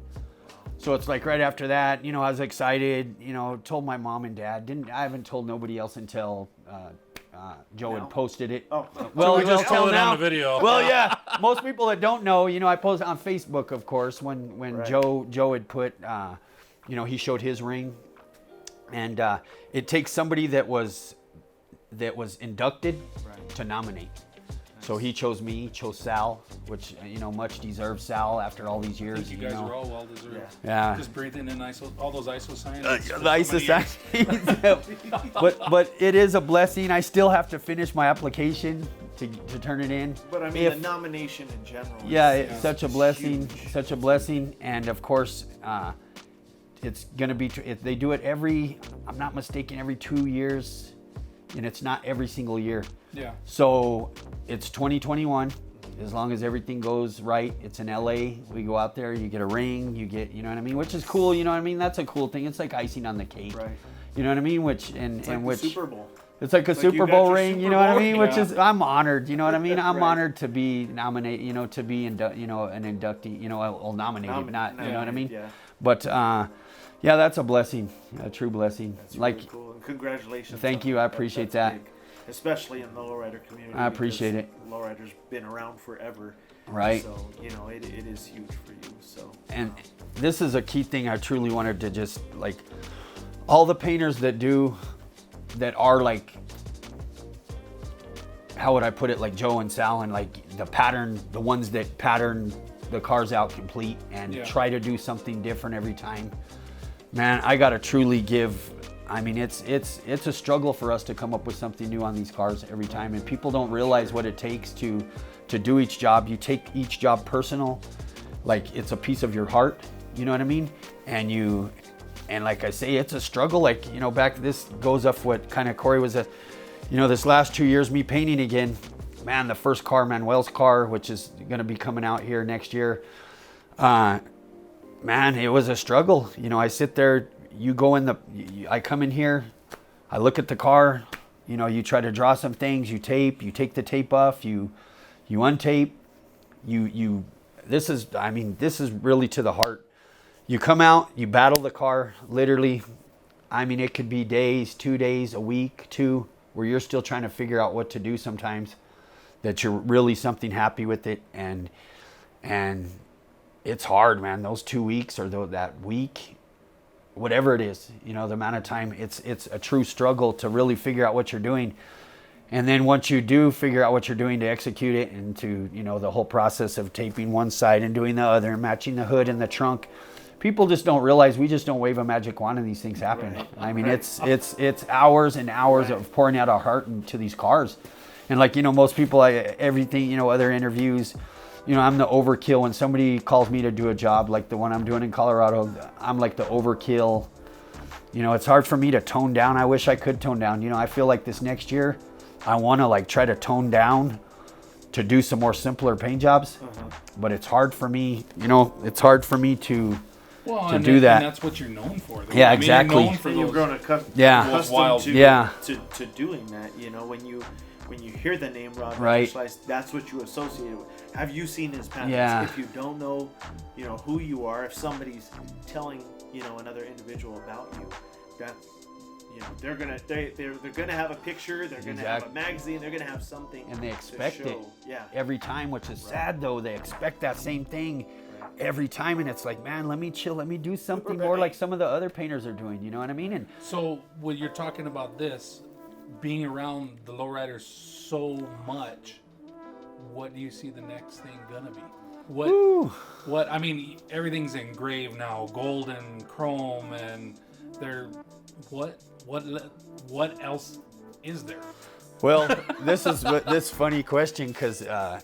So it's like right after that, you know, I was excited, you know, told my mom and dad. I haven't told nobody else until Joe had posted it. Oh, Well, we just till told it now. on the video. Well, yeah. Most people that don't know, you know, I posted on Facebook, of course, when Right. Joe had put, you know, he showed his ring, and it takes somebody that was inducted to nominate. So he chose me, chose Sal, which, you know, much deserved Sal after all these I years. think you guys know. are all well deserved. Yeah. Just breathing in all those ISO signs. The ISO signs. but it is a blessing. I still have to finish my application to turn it in. But I mean, the nomination in general. Yeah, it's such a blessing, huge. such a blessing. And of course, it's going to be, they do it every, I'm not mistaken, every 2 years. And it's not every single year. Yeah. So it's 2021. As long as everything goes right, it's in LA. We go out there, you get a ring, you know what I mean? Which is cool, you know what I mean? That's a cool thing. It's like icing on the cake. Right. You know what I mean? It's like the Super Bowl. It's like a It's like Super you got Bowl your ring, Super you know what I Bowl. mean? Which is, I'm honored, you know what I mean? I'm Right. honored to be nominated, you know, to be, an inductee, you know, well, nominated, not, you know what I mean? Yeah. But, yeah, that's a blessing, a true blessing. That's Like, really cool. And congratulations. Thank on you. I that. appreciate That's that. big, especially in the lowrider community. I appreciate because it. Lowrider's been around forever. Right. So, you know, it is huge for you. So. and this is a key thing I truly wanted to just, like, all the painters that are like, how would I put it, like Joe and Sal, and like the ones that pattern the cars out complete and try to do something different every time. Man, I gotta truly give, I mean, it's a struggle for us to come up with something new on these cars every time, and people don't realize what it takes to do each job. You take each job personal, like it's a piece of your heart, you know what I mean? And like I say, it's a struggle. Like, you know, this goes off what kind of Corey was you know, this last 2 years, me painting again, man, the first car, Manuel's car, which is gonna be coming out here next year, man, it was a struggle. You know, I sit there, I come in here, I look at the car, you know, you try to draw some things, you tape, you take the tape off, you untape, this is really to the heart. You come out, you battle the car, literally. I mean, it could be days, 2 days, a week, 2, where you're still trying to figure out what to do sometimes, that you're really something happy with it. And it's hard, man. Those 2 weeks or that week, whatever it is, you know, the amount of time, it's a true struggle to really figure out what you're doing. And then once you do figure out what you're doing, to execute it, and to, you know, the whole process of taping one side and doing the other and matching the hood and the trunk. People just don't realize we just don't wave a magic wand and these things happen. Right. I mean, it's hours and hours of pouring out our heart into these cars. And like, you know, most people, everything, you know, other interviews, you know, I'm the overkill. When somebody calls me to do a job like the one I'm doing in Colorado, I'm like the overkill. You know, it's hard for me to tone down. I wish I could tone down. You know, I feel like this next year, I want to like try to tone down to do some more simpler paint jobs. But it's hard for me, you know, it's hard for me to do that. And that's what you're known for. Yeah, exactly. You're known for You've those, grown those wild. to doing that. You know, when you hear the name Rob Vanderslice, that's what you associate it with. Have you seen his patents? Yeah. If you don't know, you know who you are. If somebody's telling, you know, another individual about you, that, you know, they're gonna have a picture. They're gonna have a magazine. They're gonna have something. And they expect to it show. every time, which is sad though. They expect that same thing every time, and it's like, man, let me chill. Let me do something more like some of the other painters are doing. You know what I mean? And so when you're talking about this, being around the lowriders so much, what do you see the next thing gonna be? What I mean, everything's engraved now, gold and chrome, and what else is there? well, this funny question, because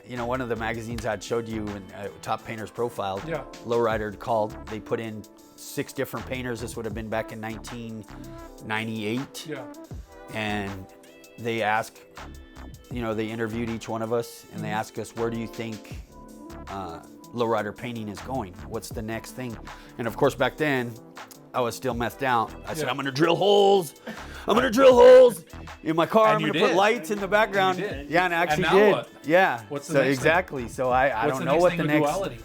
you know, one of the magazines I'd showed you in Top Painters Profiled, Lowrider called. They put in 6 different painters. This would have been back in 1998. Yeah. And they asked, you know, they interviewed each one of us, and they asked us, where do you think lowrider painting is going? What's the next thing? And of course, back then, I was still methed out. I said, I'm going to drill holes. I'm going to drill holes in my car. I'm going to put lights in the background. Yeah, and I actually did. What? Yeah. What's the next exactly. So I don't know what the next. Duality?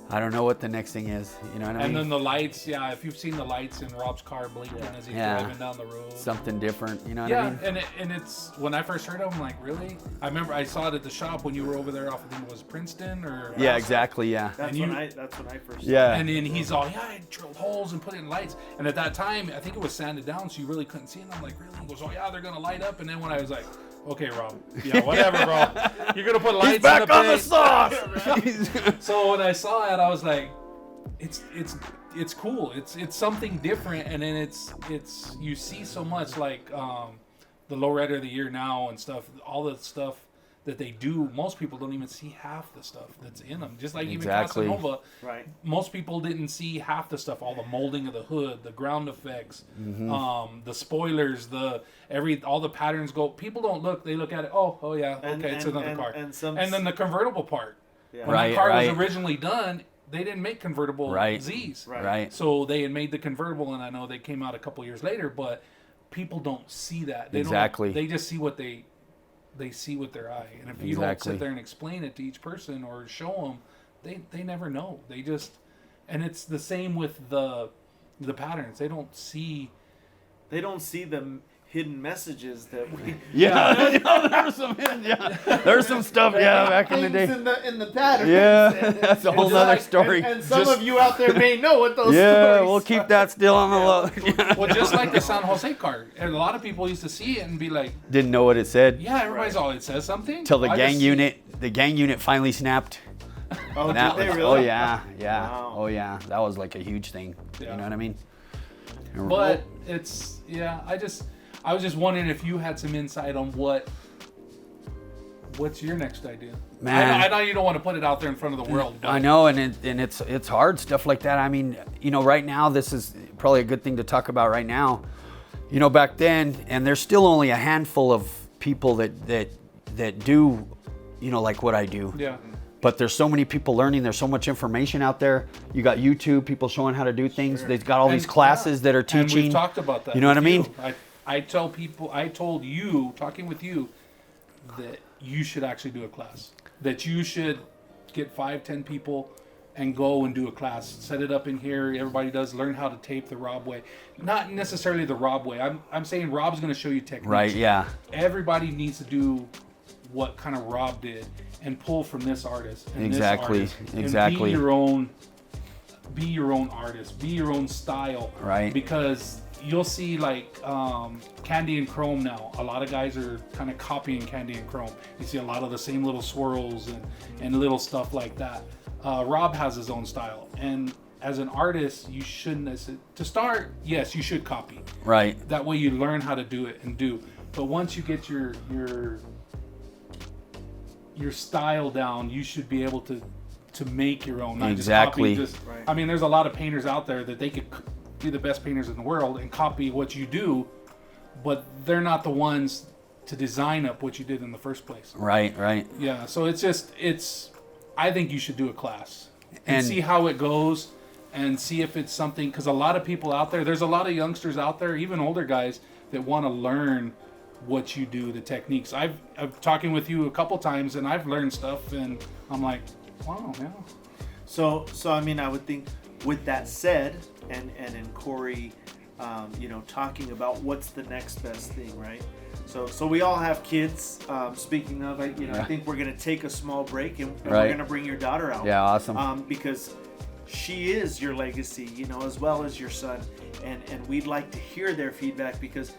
I don't know what the next thing is. You know what I mean? And then the lights, if you've seen the lights in Rob's car blinking as he's driving down the road. Something different, you know what I mean? and it's, when I first heard it, I'm like, really? I remember I saw it at the shop when you were over there off, I think it was Princeton or... Yeah, exactly, yeah. That's when I first saw it. And then he's all, I drilled holes and put in lights. And at that time, I think it was sanded down, so you really couldn't see it. And I'm like, really? He goes, they're going to light up. And then when I was like, okay, Rob. Yeah, whatever, bro. You're going to put lights back in the on the paint. sauce! So when I saw it, I was like, it's cool. It's something different, and then it's you see so much like the lowrider of the year now and stuff. All the stuff that they do, most people don't even see half the stuff that's in them. Just like even Casanova, right? Most people didn't see half the stuff. All the molding of the hood, the ground effects, the spoilers, all the patterns go. People don't look. They look at it. Oh yeah, okay, it's another car. And then the convertible part. Yeah. When the car was originally done, they didn't make convertible Z's. Right. So they had made the convertible, and I know they came out a couple years later, but people don't see that. They Exactly. They just see what they see with their eye. And if you don't sit there and explain it to each person or show them, they never know. They just, and it's the same with the patterns. They don't see the hidden messages that we there's some there's some stuff back in the day in the patterns. That's a whole other story. And some of you out there may know what those stories we'll keep that still on the low. Well, just like the San Jose car, and a lot of people used to see it and be like, didn't know what it said. Everybody's all, it says something Till the gang unit finally snapped. Oh, did they really? Oh yeah. Wow. Oh yeah, that was like a huge thing. Yeah. You know what I mean? But it's I was just wondering if you had some insight on what's your next idea. Man, I know you don't want to put it out there in front of the world. But. I know, and it's hard stuff like that. I mean, you know, right now this is probably a good thing to talk about right now. You know, back then, and there's still only a handful of people that do, you know, like what I do. Yeah. But there's so many people learning. There's so much information out there. You got YouTube, people showing how to do things. They've got all these classes that are teaching. And we've talked about that. You know what I mean? I told you, talking with you, that you should actually do a class. That you should get 5-10 people and go and do a class. Set it up in here. Everybody does. Learn how to tape the Rob way. Not necessarily the Rob way. I'm saying Rob's going to show you techniques. Right, yeah. Everybody needs to do what kind of Rob did and pull from this artist and Exactly, this artist. exactly. And be your own artist. Be your own style. Right. Because you'll see like Candy and Chrome now. A lot of guys are kind of copying Candy and Chrome. You see a lot of the same little swirls and little stuff like that. Rob has his own style, and as an artist, you shouldn't. To start, yes, you should copy. Right. That way, you learn how to do it and do. But once you get your style down, you should be able to make your own. Not Exactly. Just copy. I mean, there's a lot of painters out there that they could be the best painters in the world and copy what you do, but they're not the ones to design up what you did in the first place. Right, right. Yeah, so it's I think you should do a class and And- see how it goes and see if it's something, because a lot of people out there's a lot of youngsters out there, even older guys, that want to learn what you do, the techniques. I've talking with you a couple times and I've learned stuff and I'm like, wow, yeah. So I mean, I would think with that said, and in Corey, talking about what's the next best thing, right? So we all have kids. Speaking of, I think we're gonna take a small break and Right. we're gonna bring your daughter out. Yeah, awesome. Because she is your legacy, as well as your son, and we'd like to hear their feedback because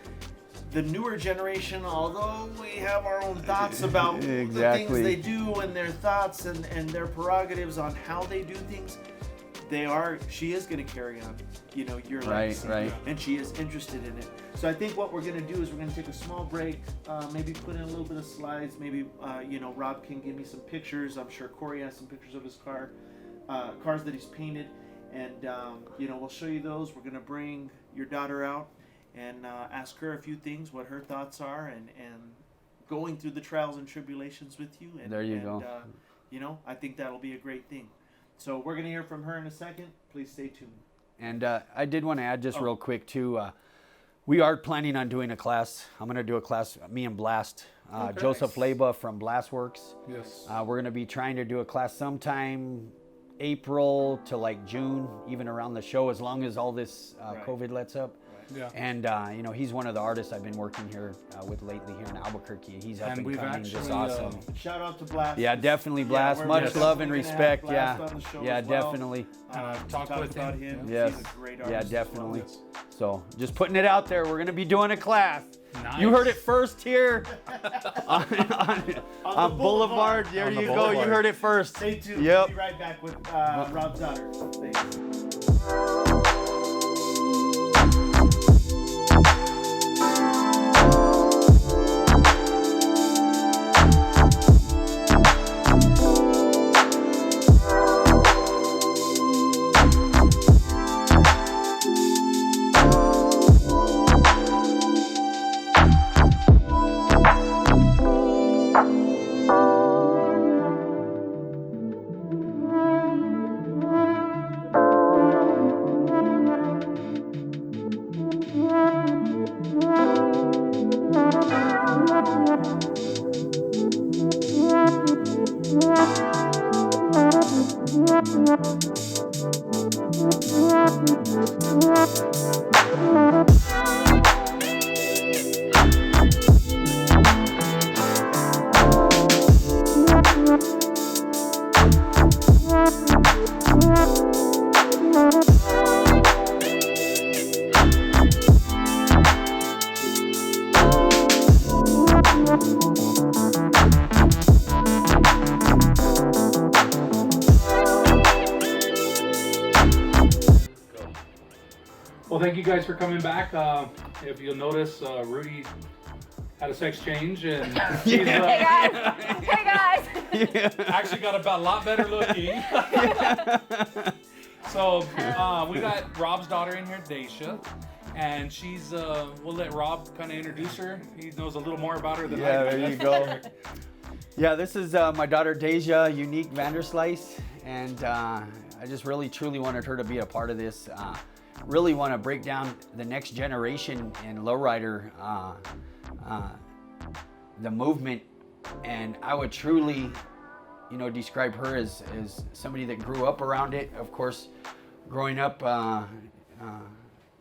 the newer generation, although we have our own thoughts about the Exactly. things they do and their thoughts and their prerogatives on how they do things, she is going to carry on, your legacy. Right. And she is interested in it. So I think what we're going to do is we're going to take a small break, maybe put in a little bit of slides, maybe, Rob can give me some pictures. I'm sure Corey has some pictures of his cars that he's painted. And, we'll show you those. We're going to bring your daughter out and ask her a few things, what her thoughts are, and going through the trials and tribulations with you. And There you go. I think that'll be a great thing. So we're going to hear from her in a second. Please stay tuned. And I did want to add just real quick too. We are planning on doing a class. I'm going to do a class, me and Blast, Okay. Joseph Leba from Blastworks. Yes. We're going to be trying to do a class sometime April to like June, even around the show, as long as all this Right. COVID lets up. Yeah. And he's one of the artists I've been working here with lately here in Albuquerque. He's up And and we've coming, just actually, awesome. Shout out to Blast. Yeah, definitely Blast. we're Much definitely love and gonna have respect. Blast Yeah, on the show yeah, as well. definitely. And I've talked Talk with about him. him. Yes. He's a great Yeah, artist as well. definitely. So just putting it out there, we're gonna be doing a class. Nice. You heard it first here on the Boulevard. There On the you go. You Boulevard. heard it first. Stay tuned. Yep. We'll be right back with Rob's daughter. Thanks. Well, thank you guys for coming back. If you'll notice, Rudy had a sex change and she's Hey guys! Hey guys! actually got a lot better looking. So we got Rob's daughter in here, Dacia, and she's. We'll let Rob kind of introduce her. He knows a little more about her than Yeah, I do. there you go. Yeah, this is my daughter Dacia Unique Vanderslice, and I just really truly wanted her to be a part of this. really want to break down the next generation in Lowrider, the movement, and I would truly, describe her as somebody that grew up around it. Of course, growing up,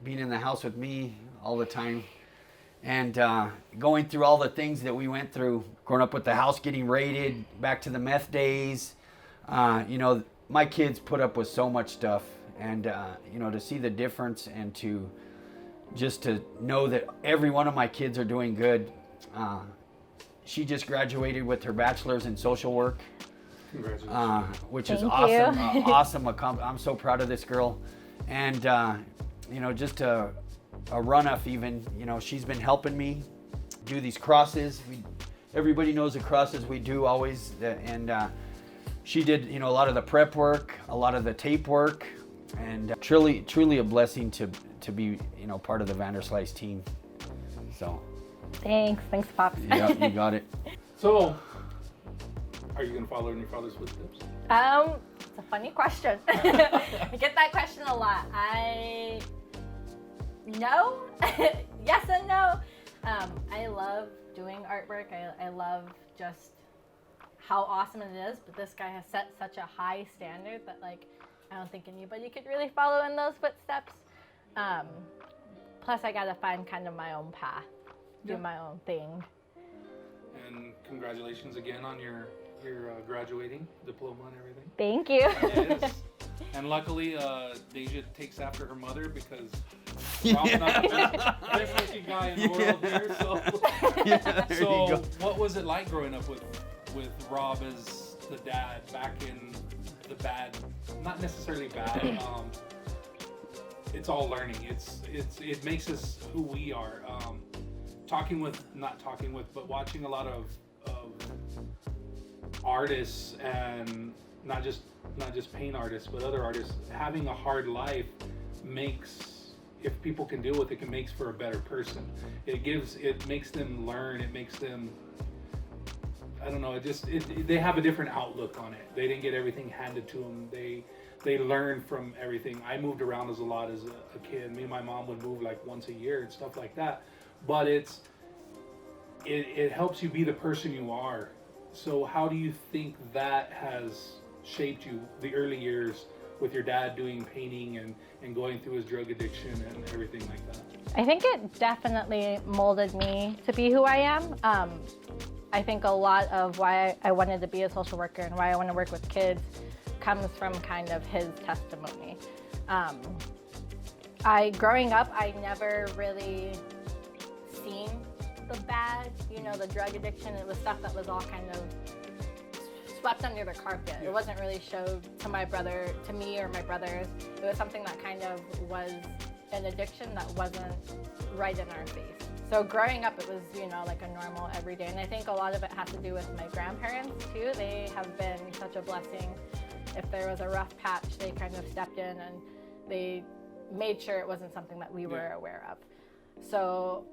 being in the house with me all the time, and going through all the things that we went through, growing up with the house getting raided, back to the meth days. My kids put up with so much stuff, and to see the difference and to know that every one of my kids are doing good. She just graduated with her bachelor's in social work. Congratulations. Which is Thank awesome. you. Awesome. I'm so proud of this girl. And, just a run-off even, she's been helping me do these crosses. Everybody knows the crosses we do always. And she did, a lot of the prep work, a lot of the tape work, and truly a blessing to be, part of the Vanderslice team. So. Thanks, Pops. Yeah, you got it. So, are you going to follow in your father's footsteps? It's a funny question. I get that question a lot. No, yes and no. I love doing artwork. I love just how awesome it is, but this guy has set such a high standard that I don't think anybody could really follow in those footsteps. Plus I gotta find kind of my own path, do my own thing. And congratulations again on your graduating diploma and everything. Thank you. Yes. And luckily, Dacia takes after her mother because Rob's not the best looking guy in the world here. So what was it like growing up with Rob as the dad back in the bad, not necessarily bad, it's all learning. It makes us who we are. But watching a lot of artists, and not just paint artists, but other artists having a hard life makes, if people can deal with it, it makes for a better person. It makes them learn. It makes them, I don't know. They have a different outlook on it. They didn't get everything handed to them. They learn from everything. I moved around a lot as a kid. Me and my mom would move once a year and stuff like that. But it helps you be the person you are. So how do you think that has shaped you, the early years with your dad doing painting and going through his drug addiction and everything like that? I think it definitely molded me to be who I am. I think a lot of why I wanted to be a social worker and why I want to work with kids comes from kind of his testimony. Growing up, I never really seen the bad, the drug addiction. It was stuff that was all kind of swept under the carpet. It wasn't really showed to me or my brothers. It was something that kind of was an addiction that wasn't right in our face. So growing up, it was, like a normal everyday. And I think a lot of it has to do with my grandparents too. They have been such a blessing. If there was a rough patch, they kind of stepped in and they made sure it wasn't something that we were aware of. So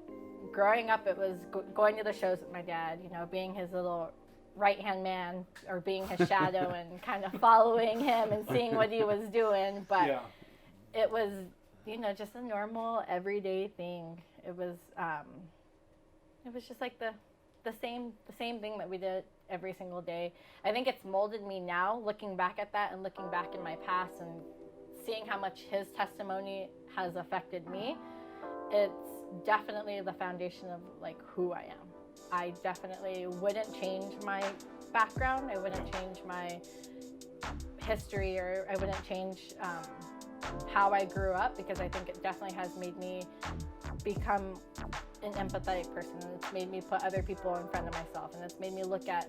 growing up, it was going to the shows with my dad, being his little right-hand man or being his shadow and kind of following him and seeing what he was doing. But it was, just a normal everyday thing. It was just like the same thing that we did every single day. I think it's molded me now, looking back at that and looking back in my past and seeing how much his testimony has affected me. It's definitely the foundation of who I am. I definitely wouldn't change my background. I wouldn't change my history, or I wouldn't change how I grew up, because I think it definitely has made me become an empathetic person, and it's made me put other people in front of myself, and it's made me look at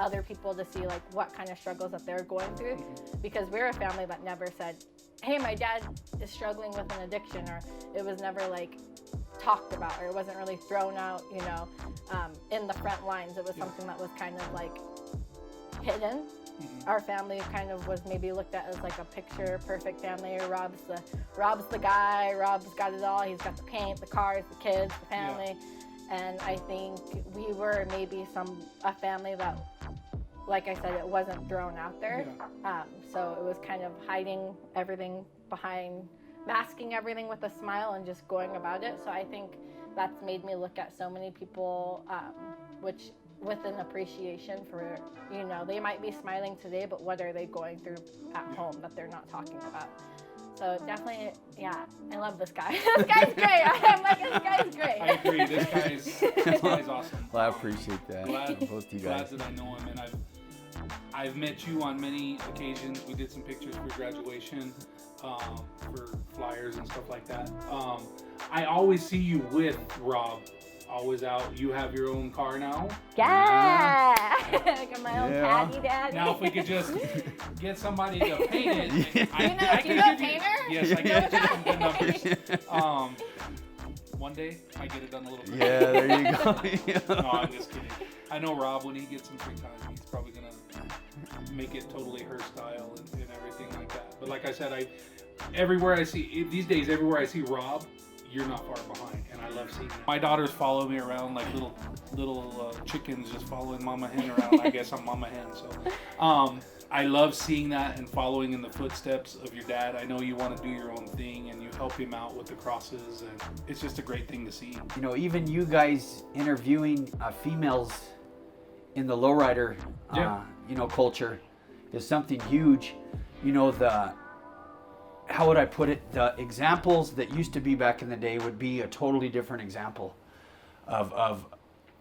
other people to see what kind of struggles that they're going through, because we're a family that never said, hey, my dad is struggling with an addiction, or it was never talked about, or it wasn't really thrown out, in the front lines. It was something that was kind of hidden. Our family kind of was maybe looked at as a picture perfect family, or Rob's the guy, Rob's got it all, he's got the paint, the cars, the kids, the family. And I think we were maybe a family that, like I said, it wasn't thrown out there. So it was kind of hiding everything behind masking everything with a smile and just going about it. So I think that's made me look at so many people, which with an appreciation for, you know, they might be smiling today, but what are they going through at home that they're not talking about? So definitely, yeah, I love this guy. This guy's great. I'm like, this guy's great. I agree. This guy's awesome. Well, I appreciate that. Both you guys. Glad that I know him, and I've met you on many occasions. We did some pictures for graduation, for flyers and stuff like that. I always see you with Rob. Always out. You have your own car now. Yeah. I got my own caddy, daddy. Now, if we could just get somebody to paint it. You know a painter? Yes, I can give you some good numbers. One day, I get it done a little bit. Yeah, there you go. No, I'm just kidding. I know Rob, when he gets some free time, he's probably going to make it totally her style and everything like that. But like I said, everywhere I see, these days, everywhere I see Rob, you're not far behind, and I love seeing that. My daughters follow me around like little chickens just following Mama Hen around. I guess I'm Mama Hen, so I love seeing that and following in the footsteps of your dad. I know you want to do your own thing, and you help him out with the crosses, and it's just a great thing to see. You know, even you guys interviewing females in the lowrider, you know, culture is something huge. You know, how would I put it? The examples that used to be back in the day would be a totally different example of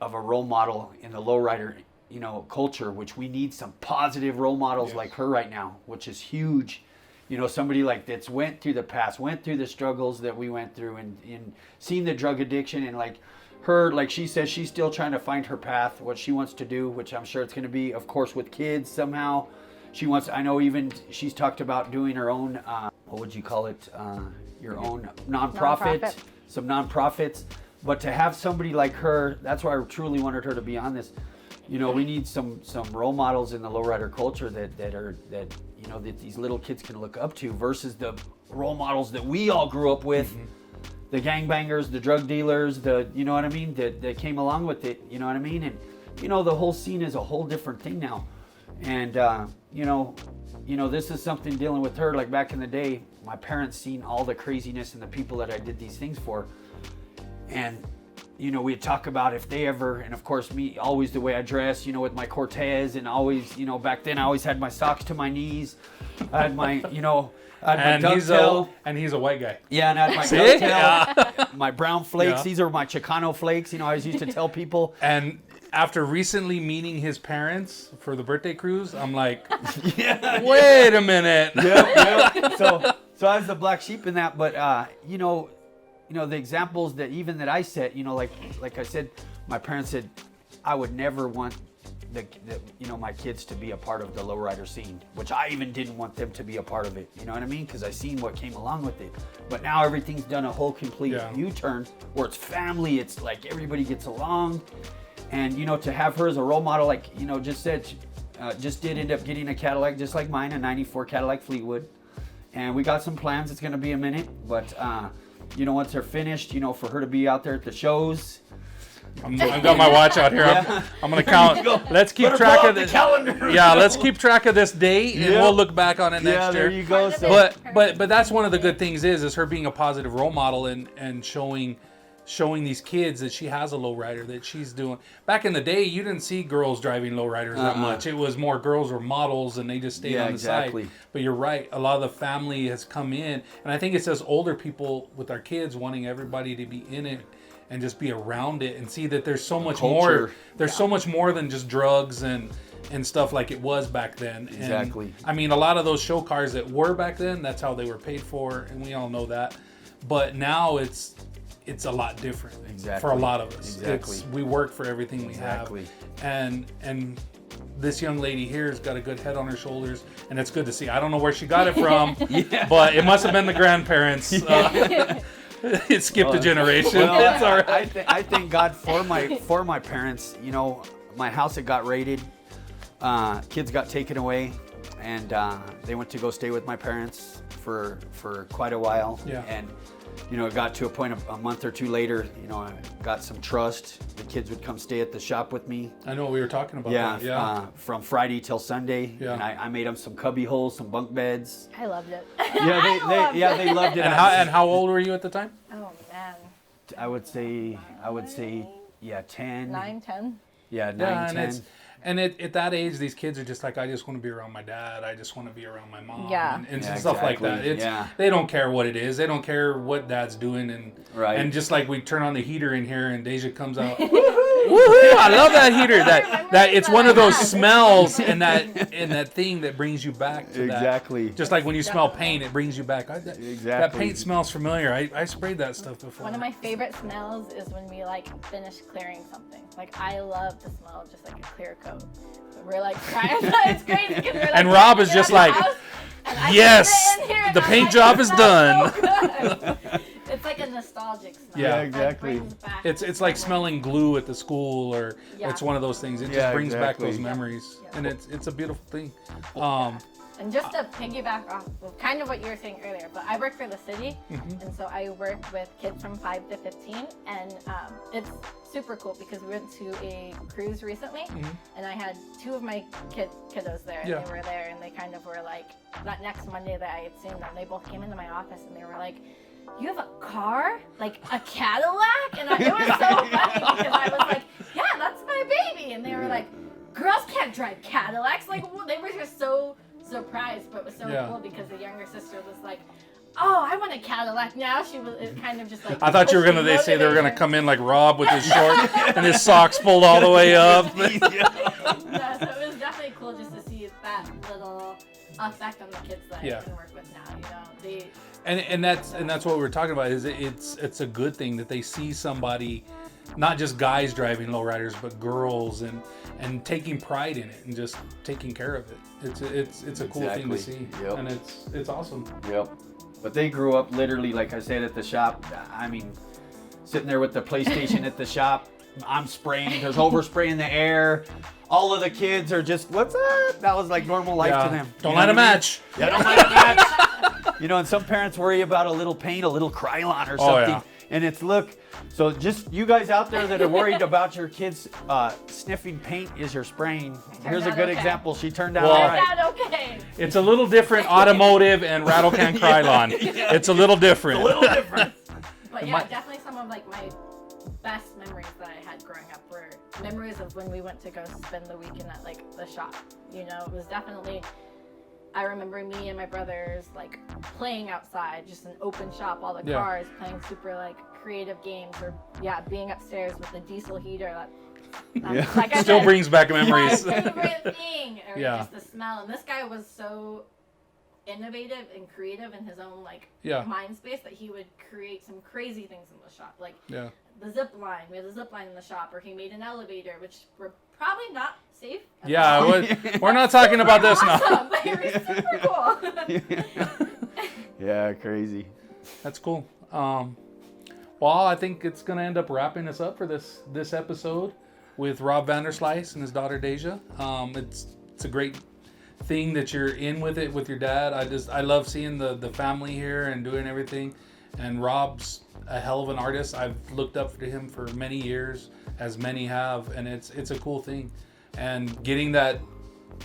a role model in the lowrider, you know, culture, which we need some positive role models like her right now, which is huge. You know, somebody like that's went through the past, went through the struggles that we went through, and seen the drug addiction, and like her, like she says, she's still trying to find her path, what she wants to do, which I'm sure it's going to be, of course, with kids somehow. She wants, I know even she's talked about doing her own, what would you call it? Your own nonprofit, some nonprofits. But to have somebody like her, that's why I truly wanted her to be on this. You know, we need some role models in the lowrider culture that you know, that these little kids can look up to versus the role models that we all grew up with. Mm-hmm. The gangbangers, the drug dealers, you know what I mean, that came along with it, you know what I mean? And, you know, the whole scene is a whole different thing now. And, you know, this is something dealing with her, like back in the day, my parents seen all the craziness and the people that I did these things for. And, you know, we'd talk about if they ever, and of course me, always the way I dress, you know, with my Cortez, and always, you know, back then I always had my socks to my knees. I had my, you know, I had my ducktail. And he's a white guy. Yeah, and I had my ducktail, my brown flakes. Yeah. These are my Chicano flakes. You know, I always used to tell people. And after recently meeting his parents for the birthday cruise, I'm like, wait a minute. Yep. So I was the black sheep in that, but you know, the examples that I set, you know, like I said, my parents said I would never want you know, my kids to be a part of the lowrider scene, which I even didn't want them to be a part of it. You know what I mean? Because I seen what came along with it. But now everything's done a whole complete U-turn where it's family. It's like everybody gets along. And, you know, to have her as a role model, like, you know, just said, just did end up getting a Cadillac just like mine, a 94 Cadillac Fleetwood. And we got some plans. It's going to be a minute. But, you know, once they're finished, you know, for her to be out there at the shows. I've got my watch out here. I'm going to count. Let's keep track of this. Yeah, let's keep track of this date, and we'll look back on it next year. There you go. So. But that's one of the good things is her being a positive role model and showing these kids that she has a lowrider that she's doing. Back in the day, you didn't see girls driving lowriders that much. It was more girls were models and they just stayed on the side. But you're right. A lot of the family has come in, and I think it's us older people with our kids wanting everybody to be in it and just be around it and see that there's so much more. There's so much more than just drugs and stuff like it was back then. Exactly. And, I mean, a lot of those show cars that were back then, that's how they were paid for, and we all know that. But now it's a lot different for a lot of us. We work for everything we have. And this young lady here has got a good head on her shoulders, and it's good to see. I don't know where she got it from, but it must have been the grandparents. It skipped a generation. Well, it's all right. I thank God for my parents. You know, my house had got raided. Kids got taken away, and they went to go stay with my parents for quite a while. Yeah. And you know, it got to a point a month or two later, you know, I got some trust. The kids would come stay at the shop with me. I know we were talking about Yeah, that. Yeah. from Friday till Sunday. Yeah. And I made them some cubby holes, some bunk beds. I loved it. Yeah, they loved it. And how old were you at the time? Oh man. I would say, yeah, 10. 9, 10. Yeah, 9, Yeah, 10. and at that age, these kids are just like, I just want to be around my dad. I just want to be around my mom. Yeah. And Yeah, stuff like that. exactly. They don't care what it is. They don't care what dad's doing. And Right. and just like we turn on the heater in here and Dacia comes out. Woohoo! I love that heater. That it's one of those smells and that thing that brings you back to Exactly. that. Just like when you smell paint, it brings you back. That Exactly. paint smells familiar. I sprayed that stuff before. One of my favorite smells is when we like finish clearing something. Like I love the smell of just like a clear coat. We're like trying. It's crazy because we're like. And Rob is just like, yes, the the paint job is done. It's like a nostalgic smell. Yeah, It, like, exactly. brings back It's like smelling glue at the school, or Yeah. it's one of those things. It just Yeah, brings back exactly. those memories, Yeah. and it's a beautiful thing. And just to piggyback off of kind of what you were saying earlier, but I work for the city, and so I work with kids from 5 to 15, and it's super cool because we went to a cruise recently, and I had 2 of my kiddos there, and Yeah. they were there, and they kind of were like, that next Monday that I had seen them, they both came into my office, and they were like, you have a car? Like a Cadillac? And it was so funny because I was like, yeah, that's my baby. And they were like, girls can't drive Cadillacs. Like, they were just so surprised, but it was so Yeah. cool because the younger sister was like, oh, I want a Cadillac now. She was it kind of just like. I thought you were gonna. They say they were gonna come in like Rob with his shorts and his socks pulled all the way up. Yeah, so it was definitely cool just to see that little effect on the kids that Yeah. I can work with now. You know, they. And that's what we were talking about. Is it's a good thing that they see somebody, not just guys driving lowriders, but girls and taking pride in it and just taking care of it. It's a cool thing to see, Yep. and it's awesome. Yep. But they grew up literally, like I said, at the shop. I mean, sitting there with the PlayStation at the shop. I'm spraying. There's overspray in the air. All of the kids are just, what's up? That was like normal life to them. Don't You let know them what I mean? match. Yeah, don't let them match. You know, and some parents worry about a little paint, a little Krylon or something. yeah. And it's, look, so just you guys out there that are worried about your kids sniffing paint as you're spraying, here's a out good okay. example. She turned out Well, all Is right. that okay? It's a little different automotive and rattle can Krylon. It's a little different. A little different. But yeah, My- definitely some of like my best memories that I had growing up were memories of when we went to go spend the weekend at like the shop. You know, it was definitely. I remember me and my brothers like playing outside, just an open shop, all the Yeah. cars, playing super like creative games, or being upstairs with the diesel heater. That's, like I Still said, brings back my memories. favorite thing, or Yeah. just the smell. And this guy was so innovative and creative in his own like Yeah. mind space that he would create some crazy things in the shop, like Yeah. the zip line. We had a zip line in the shop, or he made an elevator, which were probably not safe. at Yeah, all. we're not talking about this now. Awesome, but it was super cool. Yeah, crazy. That's cool. Well, I think it's gonna end up wrapping us up for this episode with Rob Vanderslice and his daughter Dacia. It's a great thing that you're in with it with your dad. I love seeing the family here and doing everything. And Rob's a hell of an artist. I've looked up to him for many years, as many have, and it's a cool thing. And getting that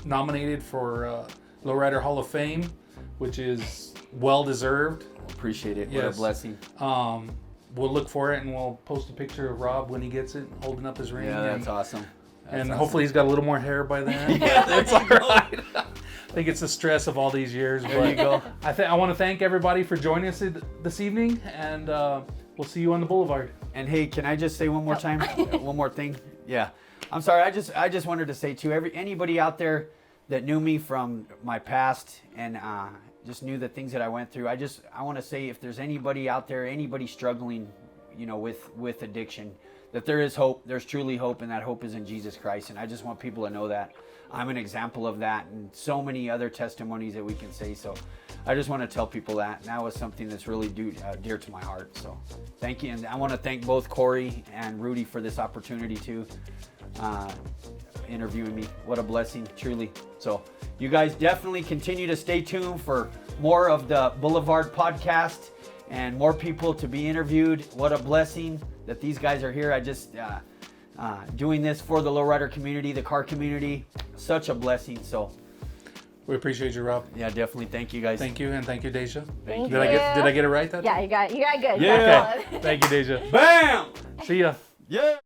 nominated for Lowrider Hall of Fame, which is well deserved. Appreciate it. What Yes. a blessing. We'll look for it and we'll post a picture of Rob when he gets it, holding up his ring. Yeah, that's awesome. And That's hopefully he's got a little more hair by then. That's all right. I think it's the stress of all these years. There but you go. I want to thank everybody for joining us this evening, and we'll see you on the boulevard. And hey, can I just say one more time? One more thing? Yeah. I'm sorry. I just wanted to say to anybody out there that knew me from my past and just knew the things that I went through. I want to say, if there's anybody out there, anybody struggling, you know, with addiction, that there is hope. There's truly hope, and that hope is in Jesus Christ. And I just want people to know that. I'm an example of that, and so many other testimonies that we can say. So I just want to tell people that. And that was something that's really dear to my heart. So thank you. And I want to thank both Corey and Rudy for this opportunity too, interviewing me. What a blessing, truly. So you guys definitely continue to stay tuned for more of the Boulevard podcast. and more people to be interviewed. What a blessing that these guys are here. I just doing this for the lowrider community, the car community. Such a blessing. So We appreciate you, Rob. yeah, definitely. Thank you guys. Thank you, and thank you, Dacia. Thank Did I get it right that Yeah, time? you got good. Yeah. That's Thank you, Dacia. Bam! See ya. Yeah.